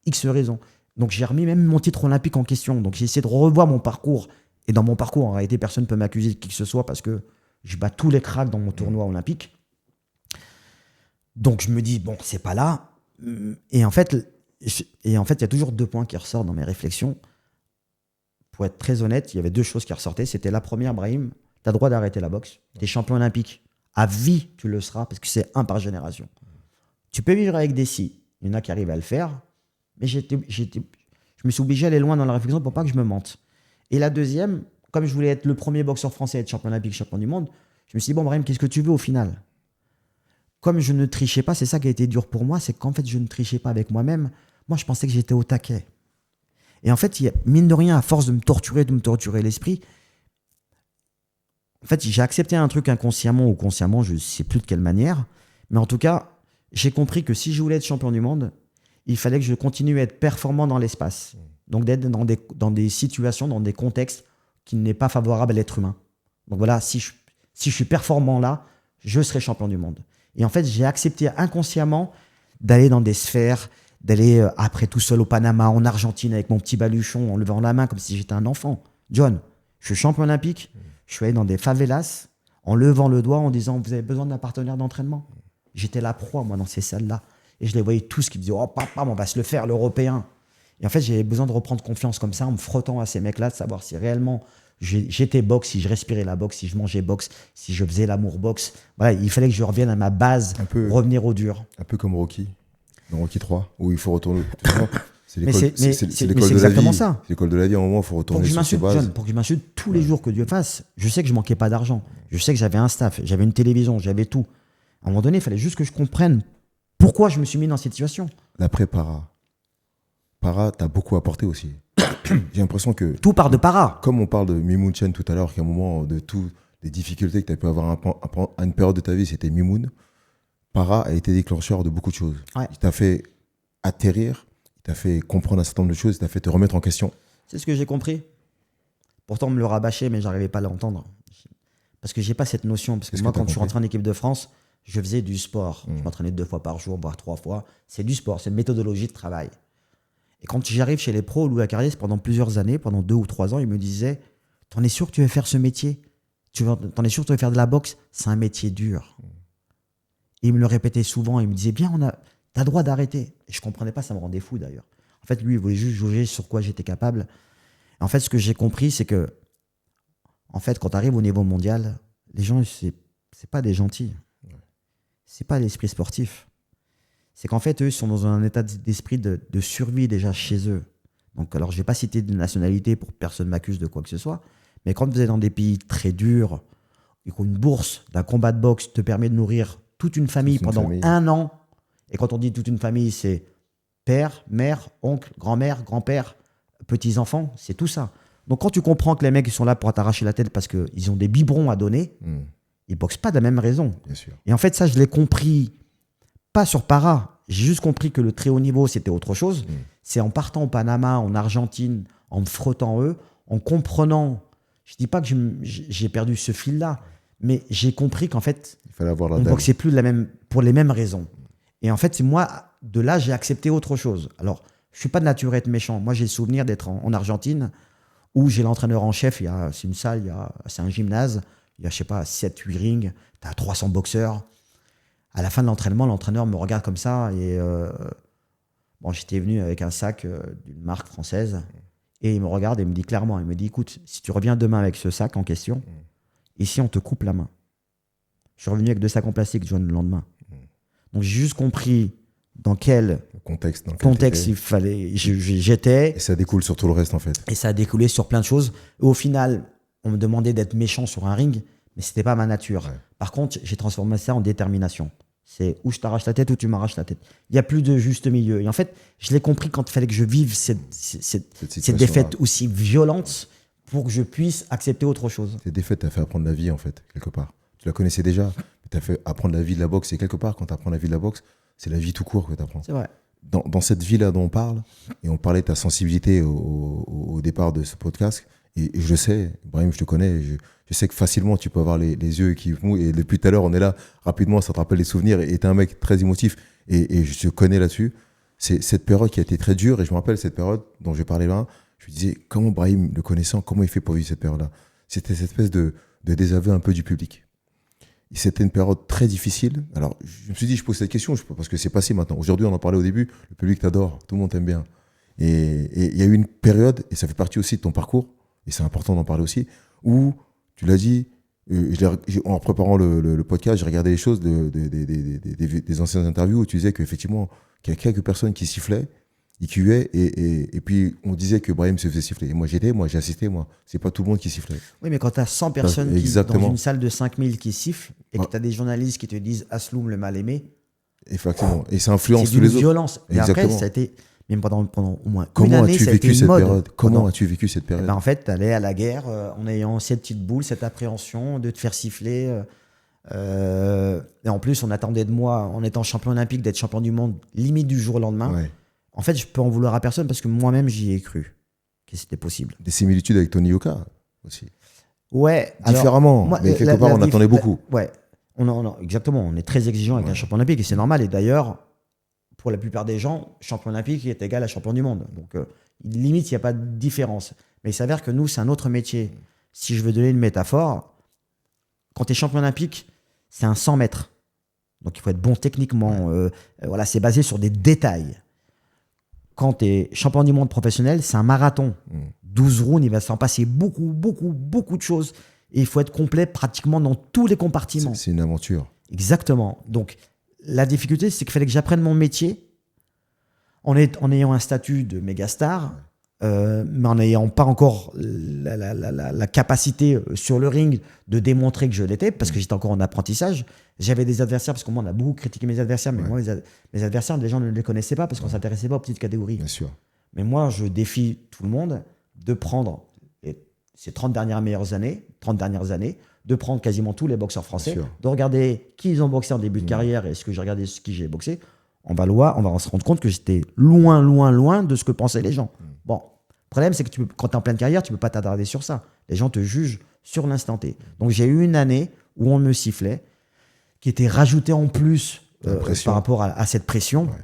X raisons. Donc j'ai remis même mon titre olympique en question. Donc j'ai essayé de revoir mon parcours. Et dans mon parcours, en réalité, personne ne peut m'accuser de qui que ce soit parce que je bats tous les cracks dans mon tournoi olympique. Donc je me dis, bon, c'est pas là. Et en fait, il y a toujours 2 points qui ressortent dans mes réflexions. Pour être très honnête, il y avait 2 choses qui ressortaient. C'était la première, Brahim, tu as le droit d'arrêter la boxe. Tu es champion olympique. À vie, tu le seras parce que c'est un par génération. Tu peux vivre avec des si. Il y en a qui arrivent à le faire. Mais je me suis obligé d'aller loin dans la réflexion pour pas que je me mente. Et la deuxième, comme je voulais être le premier boxeur français à être champion olympique, champion du monde, je me suis dit, bon, Brahim, qu'est-ce que tu veux au final ? Comme je ne trichais pas, c'est ça qui a été dur pour moi, c'est qu'en fait, je ne trichais pas avec moi-même. Moi, je pensais que j'étais au taquet. Et en fait, mine de rien, à force de me torturer l'esprit, en fait, j'ai accepté un truc inconsciemment ou consciemment, je ne sais plus de quelle manière, mais en tout cas, j'ai compris que si je voulais être champion du monde, il fallait que je continue à être performant dans l'espace. Donc d'être dans des situations, dans des contextes qui n'est pas favorables à l'être humain. Donc voilà, si je suis performant là, je serai champion du monde. Et en fait, j'ai accepté inconsciemment d'aller dans des sphères, d'aller après tout seul au Panama, en Argentine, avec mon petit baluchon, en levant la main comme si j'étais un enfant. John, je suis champion olympique, je suis allé dans des favelas, en levant le doigt, en disant, vous avez besoin d'un partenaire d'entraînement. J'étais la proie, moi, dans ces salles-là. Et je les voyais tous qui me disaient, oh papa, on va se le faire, l'Européen. Et en fait, j'avais besoin de reprendre confiance comme ça, en me frottant à ces mecs-là, de savoir si réellement j'étais boxe, si je respirais la boxe, si je mangeais boxe, si je faisais l'amour boxe. Voilà, il fallait que je revienne à ma base, revenir au dur. Un peu comme Rocky, dans Rocky 3, où il faut retourner. C'est exactement ça. C'est l'école de la vie, à un moment, il faut retourner sur ses bases. Pour que je m'insulte tous les jours que Dieu fasse, je sais que je manquais pas d'argent. Je sais que j'avais un staff, j'avais une télévision, j'avais tout. À un moment donné, il fallait juste que je comprenne pourquoi je me suis mis dans cette situation. La prépara, Para t'a beaucoup apporté aussi. J'ai l'impression que, Tout part de Para. comme on parle de Mimoun Chen tout à l'heure, qu'à un moment de toutes les difficultés que tu as pu avoir à une période de ta vie, c'était Mimoun. Para a été déclencheur de beaucoup de choses. Ouais. Il t'a fait atterrir, il t'a fait comprendre un certain nombre de choses, il t'a fait te remettre en question. C'est ce que j'ai compris. Pourtant, on me le rabâchait, mais j'arrivais pas à l'entendre. Parce que j'ai pas cette notion. Parce que Qu'est-ce moi, que t'as quand je suis compris rentré en équipe de France, je faisais du sport. Je m'entraînais 2 fois par jour, voire 3 fois. C'est du sport, c'est une méthodologie de travail. Et quand j'arrive chez les pros, Louis Acariès, pendant plusieurs années, pendant 2 ou 3 ans, il me disait, t'en es sûr que tu veux faire ce métier? T'en es sûr que tu veux faire de la boxe? C'est un métier dur. Et il me le répétait souvent. Il me disait, bien, t'as le droit d'arrêter. Et je comprenais pas, ça me rendait fou d'ailleurs. En fait, lui, il voulait juste juger sur quoi j'étais capable. En fait, ce que j'ai compris, c'est que, en fait, quand tu arrives au niveau mondial, les gens, c'est pas des gentils. C'est pas l'esprit sportif. C'est qu'en fait, eux, ils sont dans un état d'esprit de survie déjà chez eux. Donc, alors, je vais pas citer de nationalité pour que personne m'accuse de quoi que ce soit, mais quand vous êtes dans des pays très durs, et qu'une bourse d'un combat de boxe te permet de nourrir toute une famille pendant 1 an, et quand on dit toute une famille, c'est père, mère, oncle, grand-mère, grand-père, petits-enfants, c'est tout ça. Donc quand tu comprends que les mecs ils sont là pour t'arracher la tête parce qu'ils ont des biberons à donner, ils boxent pas de la même raison. Bien sûr. Et en fait, ça, je l'ai compris, pas sur Para. J'ai juste compris que le très haut niveau, c'était autre chose. C'est en partant au Panama, en Argentine, en me frottant eux, en comprenant. Je dis pas que j'ai perdu ce fil-là, mais j'ai compris qu'en fait, Il fallait avoir la on dalle. boxait plus pour les mêmes raisons. Et en fait, c'est moi, de là, j'ai accepté autre chose. Alors, je suis pas de nature à être méchant. Moi, j'ai le souvenir d'être en Argentine, où j'ai l'entraîneur en chef. C'est une salle, c'est un gymnase. Il y a, je sais pas, 7-8 rings. Tu as 300 boxeurs. À la fin de l'entraînement, l'entraîneur me regarde comme ça. Et bon, j'étais venu avec un sac d'une marque française. Et il me regarde et me dit clairement, il me dit, écoute, si tu reviens demain avec ce sac en question, ici, on te coupe la main. Je suis revenu avec 2 sacs en plastique, John, le lendemain. Donc, j'ai juste compris dans quel Contexte il fallait, j'étais. Et ça découle sur tout le reste, en fait. Et ça a découlé sur plein de choses. Et au final, on me demandait d'être méchant sur un ring, mais c'était pas ma nature. Ouais. Par contre, j'ai transformé ça en détermination. C'est où je t'arrache la tête ou tu m'arraches la tête. Il n'y a plus de juste milieu. Et en fait, je l'ai compris quand il fallait que je vive cette défaite aussi violente pour que je puisse accepter autre chose. Cette défaite t'a fait apprendre la vie, en fait, quelque part. Tu la connaissais déjà, mais t'as fait apprendre la vie de la boxe. Et quelque part, quand tu apprends la vie de la boxe, c'est la vie tout court que tu apprends. C'est vrai. Dans cette vie-là dont on parle, et on parlait de ta sensibilité au départ de ce podcast, et je sais, Brahim, je te connais, je sais que facilement tu peux avoir les yeux qui mouillent, et depuis tout à l'heure, on est là, rapidement, ça te rappelle les souvenirs, et t'es un mec très émotif, et je te connais là-dessus. C'est cette période qui a été très dure, et je me rappelle cette période dont je parlais là, je me disais, comment Brahim, le connaissant, comment il fait pour vivre cette période-là? C'était cette espèce de désaveu un peu du public. C'était une période très difficile. Alors, je me suis dit, je pose cette question parce que c'est passé maintenant. Aujourd'hui, on en parlait au début, le public t'adore, tout le monde t'aime bien. Et il y a eu une période, et ça fait partie aussi de ton parcours, et c'est important d'en parler aussi, où tu l'as dit, en préparant le podcast, j'ai regardé les choses des anciennes interviews où tu disais qu'effectivement, qu'il y a quelques personnes qui sifflaient, qui huaient, et puis on disait que Brahim se faisait siffler. Et moi, j'ai assisté, c'est pas tout le monde qui sifflait. Oui, mais quand tu as 100 personnes dans une salle de 5000 qui sifflent, et que tu as des journalistes qui te disent Asloum le mal aimé. Effectivement. Et ça influence tous les autres. C'est une violence. Et après, ça a été, même pendant au moins une année, ça a été une mode. Comment as-tu vécu cette période? En fait, tu allais à la guerre en ayant cette petite boule, cette appréhension de te faire siffler. Et en plus, on attendait de moi, en étant champion olympique, d'être champion du monde limite du jour au lendemain. Ouais. En fait, je peux en vouloir à personne parce que moi-même, j'y ai cru que c'était possible. Des similitudes avec Tony Yoka aussi. Ouais. Différemment, alors, mais quelque part, on attendait beaucoup. Ouais. Exactement. On est très exigeant avec un champion olympique et c'est normal. Et d'ailleurs, pour la plupart des gens, champion olympique est égal à champion du monde. Donc, limite, il n'y a pas de différence. Mais il s'avère que nous, c'est un autre métier. Si je veux donner une métaphore, quand tu es champion olympique, c'est un 100 mètres. Donc, il faut être bon techniquement. Voilà, c'est basé sur des détails. Quand tu es champion du monde professionnel, c'est un marathon. 12 rounds, il va s'en passer beaucoup de choses. Et il faut être complet pratiquement dans tous les compartiments. C'est une aventure. Exactement. Donc, la difficulté, c'est qu'il fallait que j'apprenne mon métier en ayant un statut de méga star, mais en n'ayant pas encore la capacité sur le ring de démontrer que je l'étais, parce que j'étais encore en apprentissage. J'avais des adversaires, parce que moi, on a beaucoup critiqué mes adversaires, mais moi, mes adversaires, les gens ne les connaissaient pas parce qu'on ne s'intéressait pas aux petites catégories. Bien sûr. Mais moi, je défie tout le monde de prendre ces 30 dernières années, de prendre quasiment tous les boxeurs français, sûr. de regarder qui ils ont boxé en début de carrière et ce que j'ai regardé, ce qui j'ai boxé. On va se rendre compte que j'étais loin, loin, loin de ce que pensaient les gens. Bon, le problème, c'est que quand tu es en pleine carrière, tu ne peux pas t'attarder sur ça. Les gens te jugent sur l'instant T. Donc, j'ai eu une année où on me sifflait, qui était rajoutée en plus par rapport à cette pression. Ouais.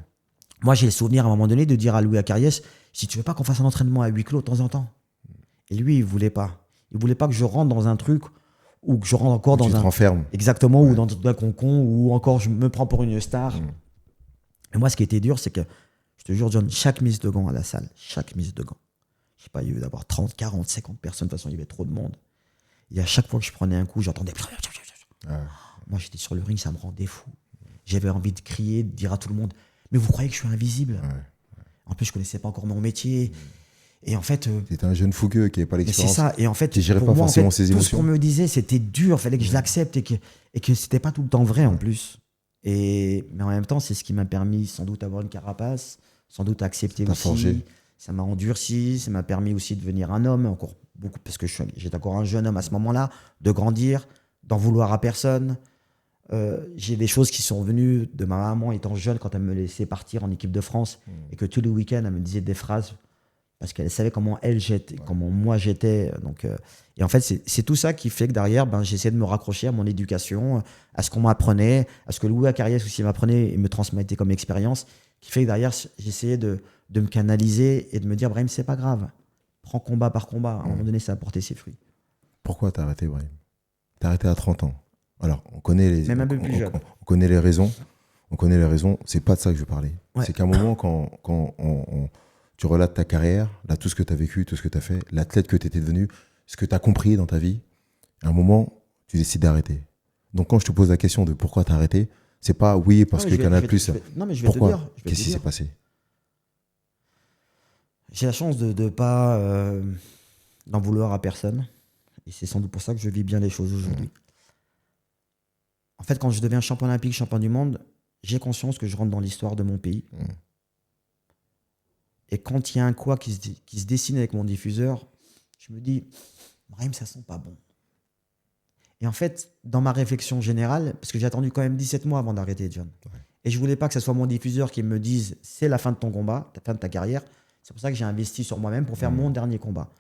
Moi, j'ai le souvenir à un moment donné de dire à Louis Acariès, si tu veux pas qu'on fasse un entraînement à huis clos de temps en temps. Et lui, il voulait pas. Il voulait pas que je rentre dans un truc ou que je rentre encore dans tu te renfermes. Exactement, ou dans un concon, ou encore je me prends pour une star. Et moi, ce qui était dur, c'est que, je te jure, John, chaque mise de gants à la salle, chaque mise de gants, je sais pas, il y a eu d'avoir 30, 40, 50 personnes, de toute façon, il y avait trop de monde. Et à chaque fois que je prenais un coup, j'entendais. Moi, j'étais sur le ring, ça me rendait fou. J'avais envie de crier, de dire à tout le monde, mais vous croyez que je suis invisible? En plus, je connaissais pas encore mon métier. Et en fait, c'était un jeune fougueux qui n'avait pas l'expérience. C'est ça. Et en fait, qui gérait pour pas moi, forcément ses tout ce émotions. qu'on me disait, c'était dur. Il fallait que je l'accepte et que c'était pas tout le temps vrai en plus. Mais en même temps, c'est ce qui m'a permis sans doute d'avoir une carapace, sans doute accepter aussi. Forgé. Ça m'a endurci, ça m'a permis aussi de devenir un homme, encore beaucoup, parce que j'étais encore un jeune homme à ce moment-là, de grandir, d'en vouloir à personne. J'ai des choses qui sont venues de ma maman étant jeune quand elle me laissait partir en équipe de France et que tous les week-ends elle me disait des phrases parce qu'elle savait comment elle j'étais, comment moi j'étais. Donc, et en fait, c'est tout ça qui fait que derrière, j'essayais de me raccrocher à mon éducation, à ce qu'on m'apprenait, à ce que Louis Acariès aussi m'apprenait et me transmettait comme expérience, qui fait que derrière, j'essayais de me canaliser et de me dire, Brahim, c'est pas grave, prends combat par combat. À un moment donné, ça a porté ses fruits. Pourquoi t'as arrêté, Brahim? T'as arrêté à 30 ans. Alors, on connaît les, Même un peu plus jeune. On connaît les raisons. On connaît les raisons. C'est pas de ça que je veux parler. Ouais. C'est qu'à un moment, quand tu relates ta carrière, là, tout ce que tu as vécu, tout ce que tu as fait, l'athlète que tu étais devenu, ce que tu as compris dans ta vie, à un moment, tu décides d'arrêter. Donc, quand je te pose la question de pourquoi tu as arrêté, c'est pas oui, parce que Canal+. Non, mais je vais pourquoi? te dire. Qu'est-ce qui s'est passé? J'ai la chance de ne pas d'en vouloir à personne. Et c'est sans doute pour ça que je vis bien les choses aujourd'hui. En fait, quand je deviens champion olympique, champion du monde, j'ai conscience que je rentre dans l'histoire de mon pays. Et quand il y a un quoi qui se dessine avec mon diffuseur, je me dis, Brahim, ça sent pas bon. Et en fait, dans ma réflexion générale, parce que j'ai attendu quand même 17 mois avant d'arrêter, John. Et je voulais pas que ce soit mon diffuseur qui me dise, c'est la fin de ton combat, la fin de ta carrière. C'est pour ça que j'ai investi sur moi-même pour faire mon dernier combat.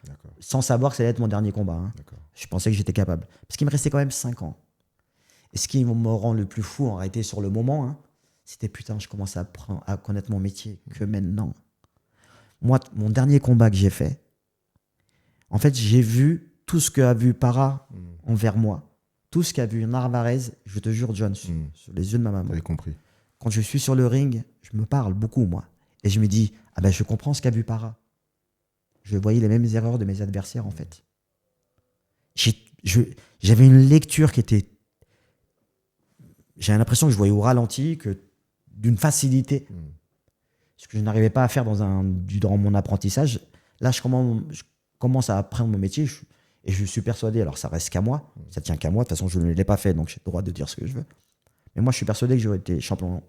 Sans savoir que ça allait être mon dernier combat. Hein. Je pensais que j'étais capable. Parce qu'il me restait quand même 5 ans. Et ce qui me rend le plus fou, en réalité, sur le moment, hein, c'était putain, je commençais à connaître mon métier que maintenant. Moi, mon dernier combat que j'ai fait, en fait, j'ai vu tout ce qu'a vu Para envers moi. Tout ce qu'a vu Narvarez, je te jure, John, sur les yeux de ma maman. J'avais compris. Quand je suis sur le ring, je me parle beaucoup, moi. Et je me dis, ah ben, je comprends ce qu'a vu Para. Je voyais les mêmes erreurs de mes adversaires, en fait. J'avais une lecture qui était... J'avais l'impression que je voyais au ralenti, d'une facilité. Ce que je n'arrivais pas à faire durant mon apprentissage. Là, je commence à apprendre mon métier et je suis persuadé, alors ça reste qu'à moi, ça tient qu'à moi, de toute façon je ne l'ai pas fait, donc j'ai le droit de dire ce que je veux. Mais moi, je suis persuadé que j'aurais été champion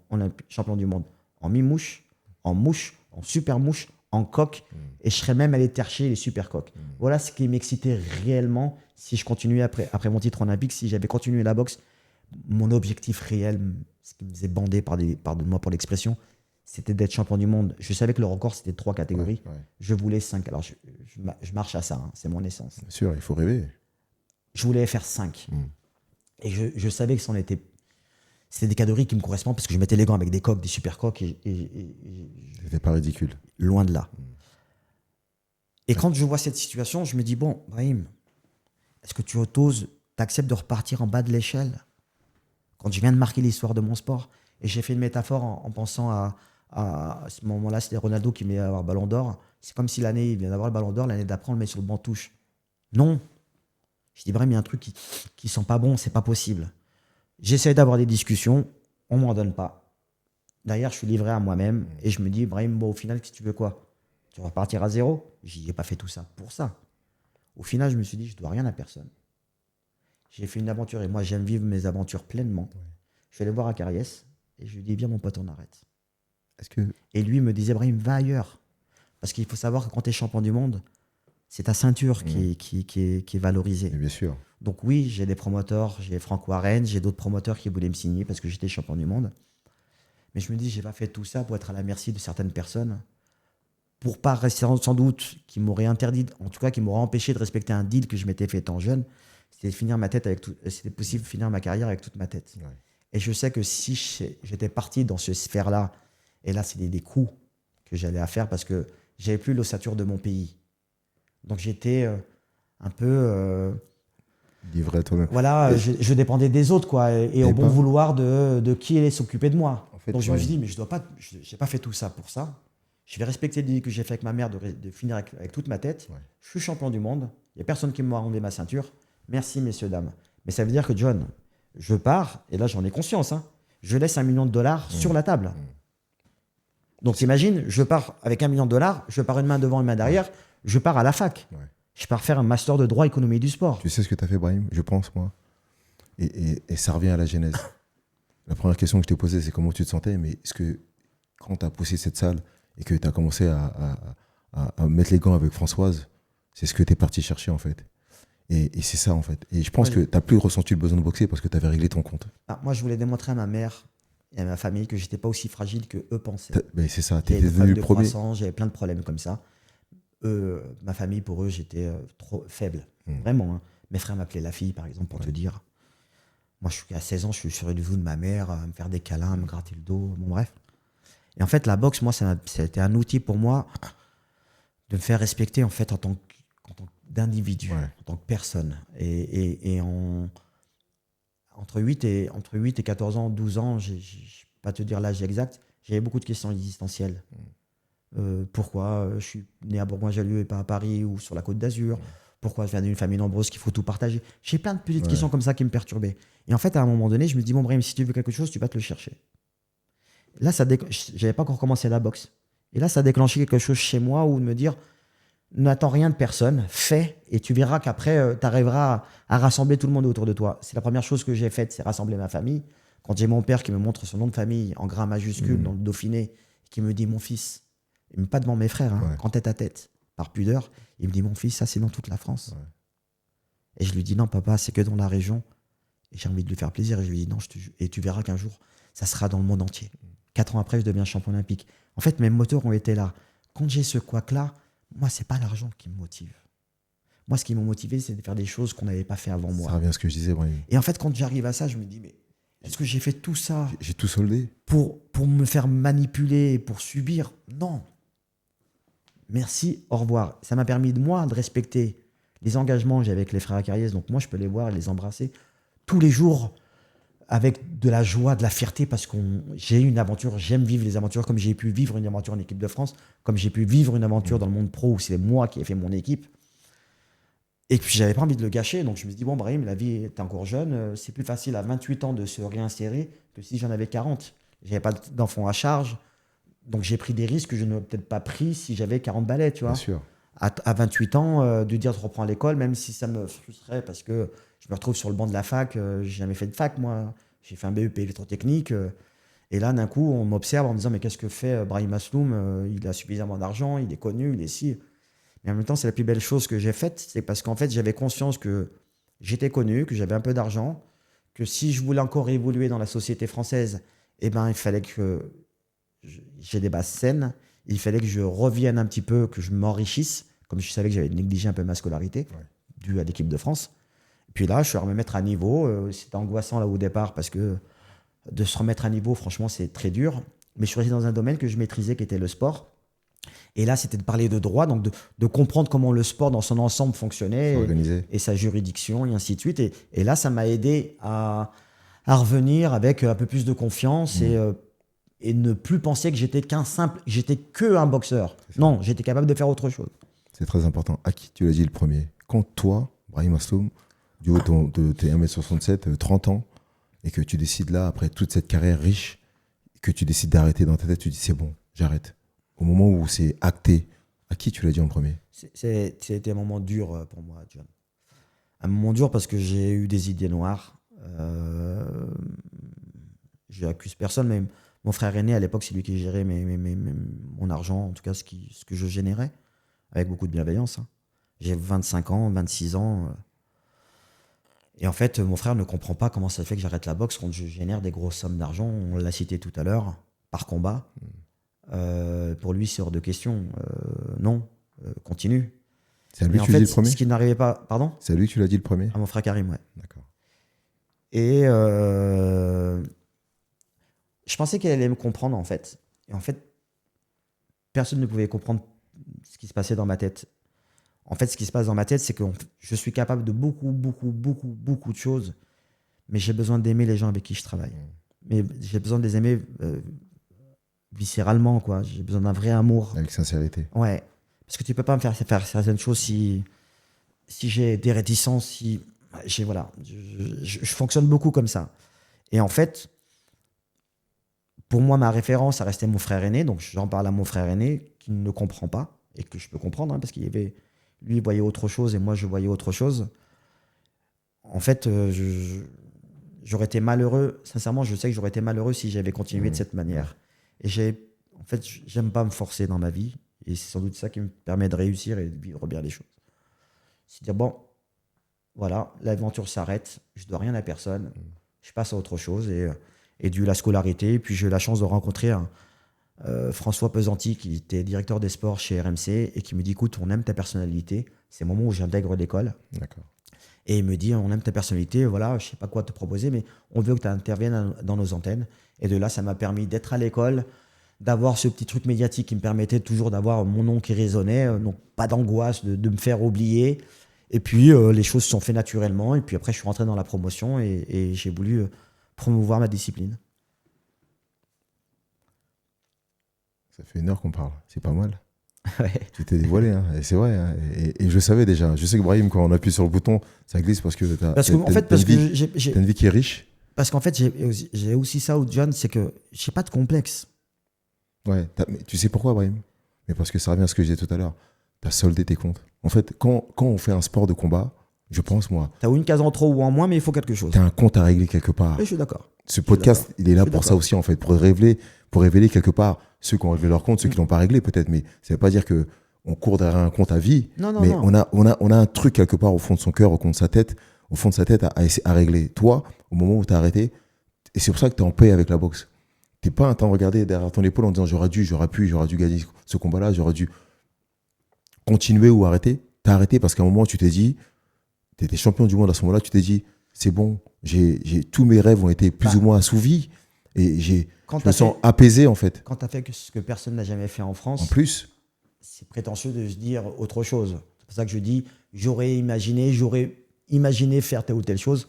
du monde en mi-mouche, en mouche, en super mouche, en coq, et je serais même allé chercher les super coqs. Voilà ce qui m'excitait réellement si je continuais après mon titre olympique, si j'avais continué la boxe. Mon objectif réel, ce qui me faisait bander, pardonne-moi pour l'expression, c'était d'être champion du monde. Je savais que le record, c'était 3 catégories. Je voulais 5. Alors, je marche à ça, hein, c'est mon essence. Bien sûr, il faut rêver. Je voulais faire 5. Et je savais que c'était des catégories qui me correspondent parce que je mettais les gants avec des coqs, des super coqs. C'était pas ridicule. Loin de là. Et quand je vois cette situation, je me dis, bon, Brahim, est-ce que tu t'acceptes de repartir en bas de l'échelle quand je viens de marquer l'histoire de mon sport? Et j'ai fait une métaphore en pensant à ce moment-là, c'était Ronaldo qui met avoir le ballon d'or. C'est comme si l'année, il vient d'avoir le ballon d'or, l'année d'après, on le met sur le banc touche. Non. Je dis, Brahim, il y a un truc qui sent pas bon, c'est pas possible. J'essaie d'avoir des discussions, on m'en donne pas. Derrière, je suis livré à moi-même et je me dis, Brahim, bon, au final, tu veux quoi? Tu vas repartir à zéro? J'ai pas fait tout ça pour ça. Au final, je me suis dit, je dois rien à personne. J'ai fait une aventure et moi, j'aime vivre mes aventures pleinement. Je suis allé voir Acariès et je lui ai dit, viens, mon pote, on arrête. Et lui me disait, Brahim, va ailleurs. Parce qu'il faut savoir que quand tu es champion du monde, c'est ta ceinture qui est valorisée. Et bien sûr. Donc oui, j'ai des promoteurs, j'ai Franck Warren, j'ai d'autres promoteurs qui voulaient me signer parce que j'étais champion du monde. Mais je me dis, j'ai pas fait tout ça pour être à la merci de certaines personnes, pour pas rester sans doute, qui m'auraient interdit, en tout cas qui m'auraient empêché de respecter un deal que je m'étais fait étant jeune. C'était possible de finir ma carrière avec toute ma tête. Ouais. Et je sais que si j'étais parti dans ce sphère-là, et là, c'est des coups que j'allais à faire parce que j'avais plus l'ossature de mon pays. Donc j'étais un peu... Livré à toi-même. voilà, je dépendais des autres, quoi, et au bon vouloir de qui allait s'occuper de moi. En fait, Donc je me suis dit, mais je n'ai pas fait tout ça pour ça. Je vais respecter le deal que j'ai fait avec ma mère de finir avec toute ma tête. Ouais. Je suis champion du monde. Il n'y a personne qui m'a rendu ma ceinture. Merci, messieurs, dames. Mais ça veut dire que, John, je pars, et là j'en ai conscience, hein, je laisse $1 million sur la table. Donc imagine, je pars avec $1 million, je pars une main devant, une main derrière, je pars à la fac. Ouais. Je pars faire un master de droit économie du sport. Tu sais ce que tu as fait, Brahim, je pense, moi. Et ça revient à la genèse. La première question que je t'ai posée, c'est comment tu te sentais, mais est-ce que quand tu as poussé cette salle et que tu as commencé à mettre les gants avec Françoise, c'est ce que tu es parti chercher, en fait. Et c'est ça, en fait. Et je pense que tu n'as plus ressenti le besoin de boxer parce que tu avais réglé ton compte. Moi, je voulais démontrer à ma mère et à ma famille que j'étais pas aussi fragile que eux pensaient. Ben, c'est ça, tu J'avais étais des problèmes devenu de le premier. croissance, j'avais plein de problèmes comme ça. Ma famille, pour eux, j'étais trop faible. Vraiment. Hein. Mes frères m'appelaient la fille, par exemple, pour te dire. Moi, à 16 ans, je suis sur le dos de ma mère, à me faire des câlins, à me gratter le dos. Bon, bref. Et en fait, la boxe, moi, ça a été un outil pour moi de me faire respecter en fait en tant d'individu, en tant que personne. Et entre 8 et 14 ans, 12 ans, je ne vais pas te dire l'âge exact, j'avais beaucoup de questions existentielles. Pourquoi je suis né à Bourgoin-Jallieu et pas à Paris ou sur la Côte d'Azur? Pourquoi je viens d'une famille nombreuse qu'il faut tout partager? J'ai plein de petites questions comme ça qui me perturbaient. Et en fait, à un moment donné, je me dis, bon, Brahim, si tu veux quelque chose, tu vas te le chercher. Là, j'avais pas encore commencé la boxe. Et là, ça a déclenché quelque chose chez moi où de me dire, n'attends rien de personne, fais, et tu verras qu'après, tu arriveras à rassembler tout le monde autour de toi. C'est la première chose que j'ai faite, c'est rassembler ma famille. Quand j'ai mon père qui me montre son nom de famille en gras majuscule dans le Dauphiné, qui me dit, mon fils, il me pas devant mes frères, hein, en tête à tête, par pudeur, il me dit, mon fils, ça c'est dans toute la France. Et je lui dis, non papa, c'est que dans la région. Et j'ai envie de lui faire plaisir, et je lui dis, non, et tu verras qu'un jour, ça sera dans le monde entier. 4 ans après, je deviens champion olympique. En fait, mes moteurs ont été là. Quand j'ai ce couac-là, moi, c'est pas l'argent qui me motive. Moi, ce qui m'a motivé, c'est de faire des choses qu'on n'avait pas fait avant moi. Ça revient à ce que je disais, Brahim. Et en fait, quand j'arrive à ça, je me dis, mais est-ce que j'ai fait tout ça J'ai tout soldé pour me faire manipuler, pour subir? Non. Merci, au revoir. Ça m'a permis, moi, de respecter les engagements que j'avais avec les frères Acariès. Donc moi, je peux les voir et les embrasser tous les jours avec de la joie, de la fierté, parce que j'ai eu une aventure, j'aime vivre les aventures, comme j'ai pu vivre une aventure en équipe de France, comme j'ai pu vivre une aventure dans le monde pro où c'est moi qui ai fait mon équipe. Et puis, j'avais pas envie de le gâcher, donc je me suis dit, bon, Brahim, la vie est encore jeune, c'est plus facile à 28 ans de se réinsérer que si j'en avais 40. J'avais pas d'enfants à charge, donc j'ai pris des risques que je n'aurais peut-être pas pris si j'avais 40 balais, tu vois. Bien sûr. À 28 ans, de dire je reprends l'école, même si ça me frustrait parce que je me retrouve sur le banc de la fac, j'ai jamais fait de fac, moi. J'ai fait un BEP électrotechnique. Et là, d'un coup, on m'observe en me disant, mais qu'est-ce que fait Brahim Asloum? Il a suffisamment d'argent, il est connu, il est si. Mais en même temps, c'est la plus belle chose que j'ai faite, c'est parce qu'en fait, j'avais conscience que j'étais connu, que j'avais un peu d'argent, que si je voulais encore évoluer dans la société française, eh ben, il fallait que j'ai des bases saines, il fallait que je revienne un petit peu, que je m'enrichisse, comme je savais que j'avais négligé un peu ma scolarité, due à l'équipe de France. Puis là, je suis à me mettre à niveau. C'était angoissant là au départ parce que de se remettre à niveau, franchement, c'est très dur. Mais je suis resté dans un domaine que je maîtrisais, qui était le sport. Et là, c'était de parler de droit, donc de comprendre comment le sport dans son ensemble fonctionnait et sa juridiction et ainsi de suite. Et là, ça m'a aidé à revenir avec un peu plus de confiance et ne plus penser que j'étais qu'un boxeur. Non, j'étais capable de faire autre chose. C'est très important. À qui tu l'as dit le premier? Quand toi, Brahim Asloum, du haut de tes 1m67, 30 ans, et que tu décides là, après toute cette carrière riche, que tu décides d'arrêter dans ta tête, tu dis c'est bon, j'arrête. Au moment où c'est acté, à qui tu l'as dit en premier? C'était un moment dur pour moi, John. Un moment dur parce que j'ai eu des idées noires. Je n'accuse personne, mais Mon frère aîné, à l'époque, c'est lui qui gérait mon argent, en tout cas ce que je générais, avec beaucoup de bienveillance. Hein. J'ai 25 ans, 26 ans. Et en fait, mon frère ne comprend pas comment ça fait que j'arrête la boxe quand je génère des grosses sommes d'argent. On l'a cité tout à l'heure, par combat. Pour lui, c'est hors de question. Non, continue. C'est à lui Mais que en tu l'as fait, dit le premier? ce qui n'arrivait pas... Pardon? C'est à lui que tu l'as dit le premier? À mon frère Karim, ouais. D'accord. Et je pensais qu'elle allait me comprendre, en fait. Et en fait, personne ne pouvait comprendre ce qui se passait dans ma tête. En fait, ce qui se passe dans ma tête, c'est que je suis capable de beaucoup de choses, mais j'ai besoin d'aimer les gens avec qui je travaille. Mais j'ai besoin de les aimer viscéralement, quoi. J'ai besoin d'un vrai amour. Avec sincérité. Ouais. Parce que tu peux pas me faire certaines choses si j'ai des réticences, si... Voilà. Je fonctionne beaucoup comme ça. Et en fait, pour moi, ma référence, ça restait mon frère aîné. Donc, j'en parle à mon frère aîné qui ne comprend pas et que je peux comprendre, hein, parce qu'il y avait... Lui, il voyait autre chose et moi, je voyais autre chose. En fait, j'aurais été malheureux. Sincèrement, je sais que j'aurais été malheureux si j'avais continué de cette manière. Et en fait, j'aime pas me forcer dans ma vie. Et c'est sans doute ça qui me permet de réussir et de vivre bien les choses. C'est dire, bon, voilà, l'aventure s'arrête. Je dois rien à personne. Je passe à autre chose. Et dû la scolarité, puis j'ai eu la chance de rencontrer François Pesanti, qui était directeur des sports chez RMC, et qui me dit, écoute, on aime ta personnalité. C'est le moment où j'intègre l'école. D'accord. Et il me dit, on aime ta personnalité, voilà, je sais pas quoi te proposer, mais on veut que tu interviennes dans nos antennes. Et de là, ça m'a permis d'être à l'école, d'avoir ce petit truc médiatique qui me permettait toujours d'avoir mon nom qui résonnait, donc pas d'angoisse de me faire oublier. Et puis, les choses se sont faites naturellement. Et puis après, je suis rentré dans la promotion et j'ai voulu promouvoir ma discipline. Ça fait 1 heure qu'on parle. C'est pas mal. Ouais. Tu t'es dévoilé, hein. Et c'est vrai. Hein. Et je savais déjà. Je sais que Brahim, quand on appuie sur le bouton, ça glisse parce que t'as une vie qui est riche. Parce qu'en fait, j'ai aussi ça, John, c'est que j'ai pas de complexe. Ouais. Mais tu sais pourquoi, Brahim? Mais parce que ça revient à ce que je disais tout à l'heure. Tu as soldé tes comptes. En fait, quand on fait un sport de combat, je pense, moi. Tu as une case en trop ou en moins, mais il faut quelque chose. Tu as un compte à régler quelque part. Oui, je suis d'accord. Ce podcast, il est là pour ça aussi, en fait, pour révéler quelque part ceux qui ont réglé leur compte, ceux qui l'ont pas réglé, peut-être. Mais ça veut pas dire qu'on court derrière un compte à vie. Non, mais non. On a un truc quelque part au fond de son cœur, au fond de sa tête à régler. Toi, au moment où tu as arrêté, et c'est pour ça que tu es en paix avec la boxe. Tu n'es pas en train de regarder derrière ton épaule en disant j'aurais dû gagner ce combat-là, j'aurais dû continuer ou arrêter. Tu as arrêté parce qu'à un moment, tu t'es dit, tu étais champion du monde à ce moment-là, tu t'es dit, c'est bon, tous mes rêves ont été plus ou moins assouvis et je me sens apaisé en fait. Quand tu as fait ce que personne n'a jamais fait en France, en plus, c'est prétentieux de se dire autre chose. C'est pour ça que je dis, j'aurais imaginé faire telle ou telle chose,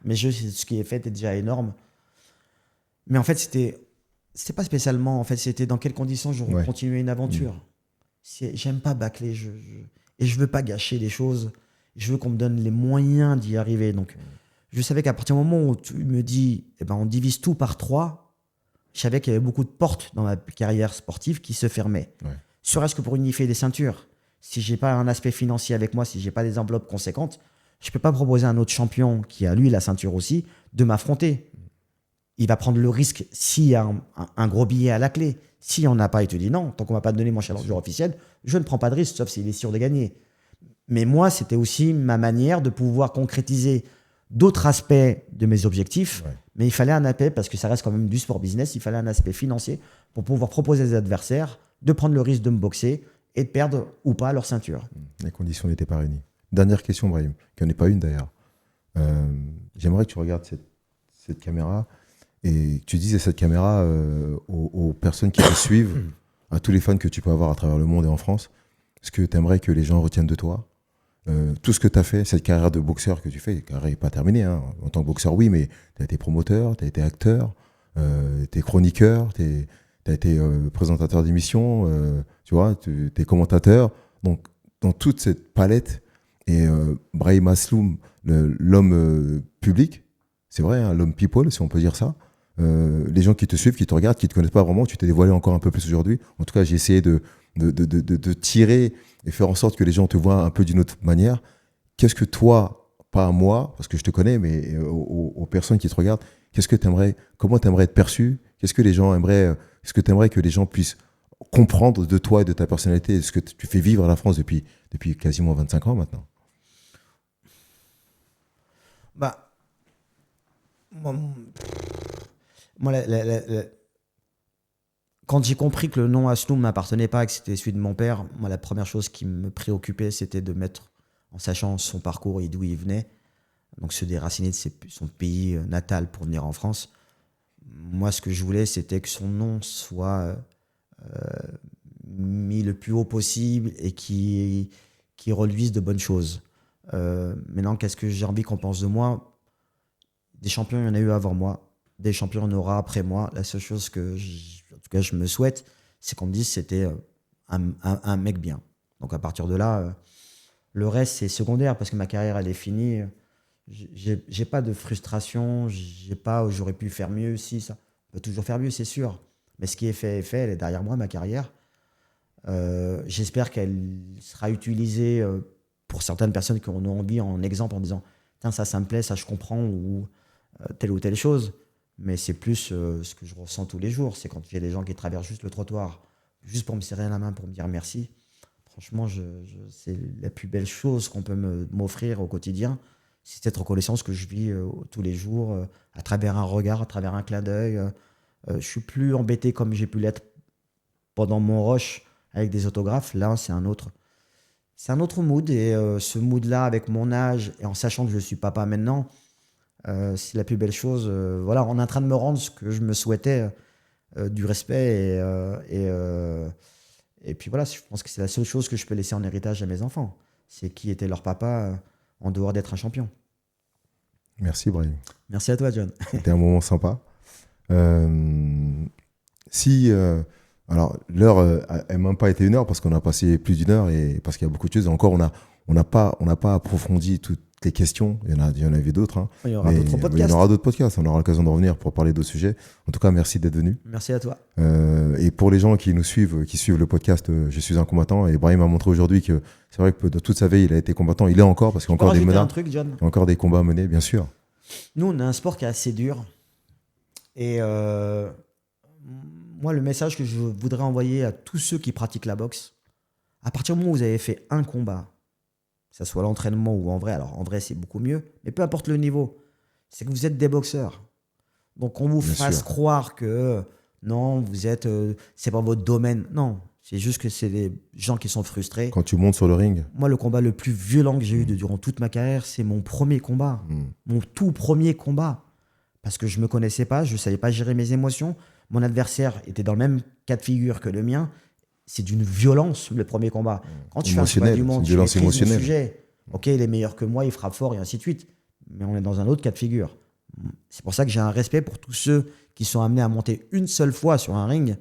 mais ce qui est fait est déjà énorme. Mais en fait, c'était pas spécialement, en fait, c'était dans quelles conditions j'aurais continué une aventure. J'aime pas bâcler, et je veux pas gâcher les choses. Je veux qu'on me donne les moyens d'y arriver. Donc, je savais qu'à partir du moment où tu me dis, on divise tout par 3, je savais qu'il y avait beaucoup de portes dans ma carrière sportive qui se fermaient. Ouais. Serait-ce que pour unifier des ceintures, si j'ai pas un aspect financier avec moi, si j'ai pas des enveloppes conséquentes, je peux pas proposer à un autre champion qui a lui la ceinture aussi de m'affronter. Il va prendre le risque s'il y a un gros billet à la clé. S'il n'y en a pas, il te dit non, tant qu'on ne m'a pas donné mon challenger officiel, je ne prends pas de risque, sauf s'il est sûr de gagner. Mais moi, c'était aussi ma manière de pouvoir concrétiser d'autres aspects de mes objectifs. Ouais. Mais il fallait un aspect, parce que ça reste quand même du sport business, il fallait un aspect financier pour pouvoir proposer à des adversaires de prendre le risque de me boxer et de perdre ou pas leur ceinture. Les conditions n'étaient pas réunies. Dernière question, Brahim, qui n'en est pas une d'ailleurs. J'aimerais que tu regardes cette caméra et que tu dises à cette caméra aux personnes qui te suivent, à tous les fans que tu peux avoir à travers le monde et en France, ce que tu aimerais que les gens retiennent de toi. Tout ce que tu as fait, cette carrière de boxeur que tu fais, la carrière n'est pas terminée. Hein. En tant que boxeur, oui, mais tu as été promoteur, tu as été acteur, tu es chroniqueur, tu as été présentateur d'émissions, tu vois, tu es commentateur. Donc, dans toute cette palette, et Brahim Asloum, l'homme public, c'est vrai, hein, l'homme people, si on peut dire ça, les gens qui te suivent, qui te regardent, qui ne te connaissent pas vraiment, tu t'es dévoilé encore un peu plus aujourd'hui. En tout cas, j'ai essayé de tirer et faire en sorte que les gens te voient un peu d'une autre manière. Qu'est-ce que toi, pas à moi, parce que je te connais, mais aux personnes qui te regardent, comment tu aimerais être perçu? Qu'est-ce que les gens aimeraient, est-ce que tu aimerais que les gens puissent comprendre de toi et de ta personnalité, ce que tu fais vivre à la France depuis quasiment 25 ans maintenant? Bah, moi, moi, quand j'ai compris que le nom Asloum ne m'appartenait pas, que c'était celui de mon père, moi, la première chose qui me préoccupait, c'était de mettre, en sachant son parcours et d'où il venait, donc se déraciner de son pays natal pour venir en France. Moi, ce que je voulais, c'était que son nom soit mis le plus haut possible et qui reluise de bonnes choses. Maintenant, qu'est-ce que j'ai envie qu'on pense de moi? Des champions, il y en a eu avant moi. Des champions, il y en aura après moi. La seule chose que, en tout cas, je me souhaite, c'est qu'on me dise que c'était un mec bien. Donc, à partir de là, le reste, c'est secondaire parce que ma carrière, elle est finie. J'ai pas de frustration. J'ai pas, j'aurais pu faire mieux. Si, ça. On peut toujours faire mieux, c'est sûr. Mais ce qui est fait est fait. Elle est derrière moi, ma carrière. J'espère qu'elle sera utilisée pour certaines personnes qui en ont envie en exemple en disant tiens, ça me plaît, ça je comprends, ou telle ou telle chose. Mais c'est plus ce que je ressens tous les jours. C'est quand il y a des gens qui traversent juste le trottoir, juste pour me serrer la main, pour me dire merci. Franchement, c'est la plus belle chose qu'on peut m'offrir au quotidien. C'est cette reconnaissance que je vis tous les jours, à travers un regard, à travers un clin d'œil. Je suis plus embêté comme j'ai pu l'être pendant mon rush avec des autographes. Là, c'est un autre mood. Et ce mood-là, avec mon âge, et en sachant que je suis papa maintenant, c'est la plus belle chose. Voilà, on est en train de me rendre ce que je me souhaitais, du respect. Et puis voilà, je pense que c'est la seule chose que je peux laisser en héritage à mes enfants. C'est qui était leur papa en dehors d'être un champion. Merci, Brahim. Merci à toi, John. C'était un moment sympa. Alors, l'heure n'a même pas été 1 heure parce qu'on a passé plus d'1 heure et parce qu'il y a beaucoup de choses. Encore, on n'a pas approfondi toutes les questions. Il y en avait d'autres. Hein. Il y aura d'autres podcasts. Il y en aura d'autres podcasts. On aura l'occasion de revenir pour parler d'autres sujets. En tout cas, merci d'être venu. Merci à toi. Et pour les gens qui nous suivent, qui suivent le podcast, Je suis un combattant. Et Brahim m'a montré aujourd'hui que c'est vrai que de toute sa vie, il a été combattant. Il est encore parce qu'il y a encore des menaces. Il y a encore des combats à mener, bien sûr. Nous, on a un sport qui est assez dur. Et moi, le message que je voudrais envoyer à tous ceux qui pratiquent la boxe, à partir du moment où vous avez fait un combat, que ce soit l'entraînement ou en vrai, alors en vrai c'est beaucoup mieux, mais peu importe le niveau, c'est que vous êtes des boxeurs. Donc on vous fasse croire que non, vous êtes, c'est pas votre domaine. Non, c'est juste que c'est des gens qui sont frustrés. Quand tu montes sur le ring. Moi, le combat le plus violent que j'ai eu durant toute ma carrière, c'est mon premier combat. Mon tout premier combat. Parce que je me connaissais pas, je savais pas gérer mes émotions. Mon adversaire était dans le même cas de figure que le mien. C'est d'une violence, le premier combat. Quand tu fais un combat du monde, tu maîtrises le sujet. Ok, il est meilleur que moi, il frappe fort et ainsi de suite. Mais on est dans un autre cas de figure. C'est pour ça que j'ai un respect pour tous ceux qui sont amenés à monter une seule fois sur un ring.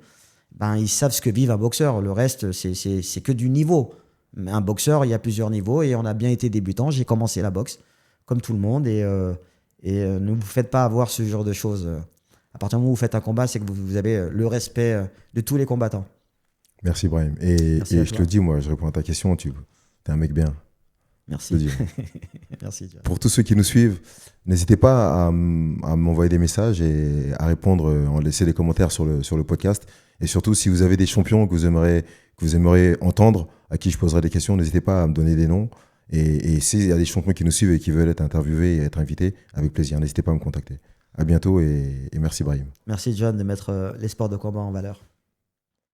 Ben, ils savent ce que vit un boxeur. Le reste, c'est que du niveau. Mais un boxeur, il y a plusieurs niveaux et on a bien été débutant. J'ai commencé la boxe comme tout le monde et ne vous faites pas avoir ce genre de choses. À partir du moment où vous faites un combat, c'est que vous avez le respect de tous les combattants. Merci, Brahim. Et je te le dis, moi, je réponds à ta question. Tu es un mec bien. Merci. Merci. Pour tous ceux qui nous suivent, n'hésitez pas à m'envoyer des messages et à répondre, en laisser des commentaires sur le podcast. Et surtout, si vous avez des champions que vous aimeriez entendre, à qui je poserai des questions, n'hésitez pas à me donner des noms. Et s'il y a des champions qui nous suivent et qui veulent être interviewés et être invités, avec plaisir, n'hésitez pas à me contacter. À bientôt et merci Brahim. Merci John de mettre les sports de combat en valeur.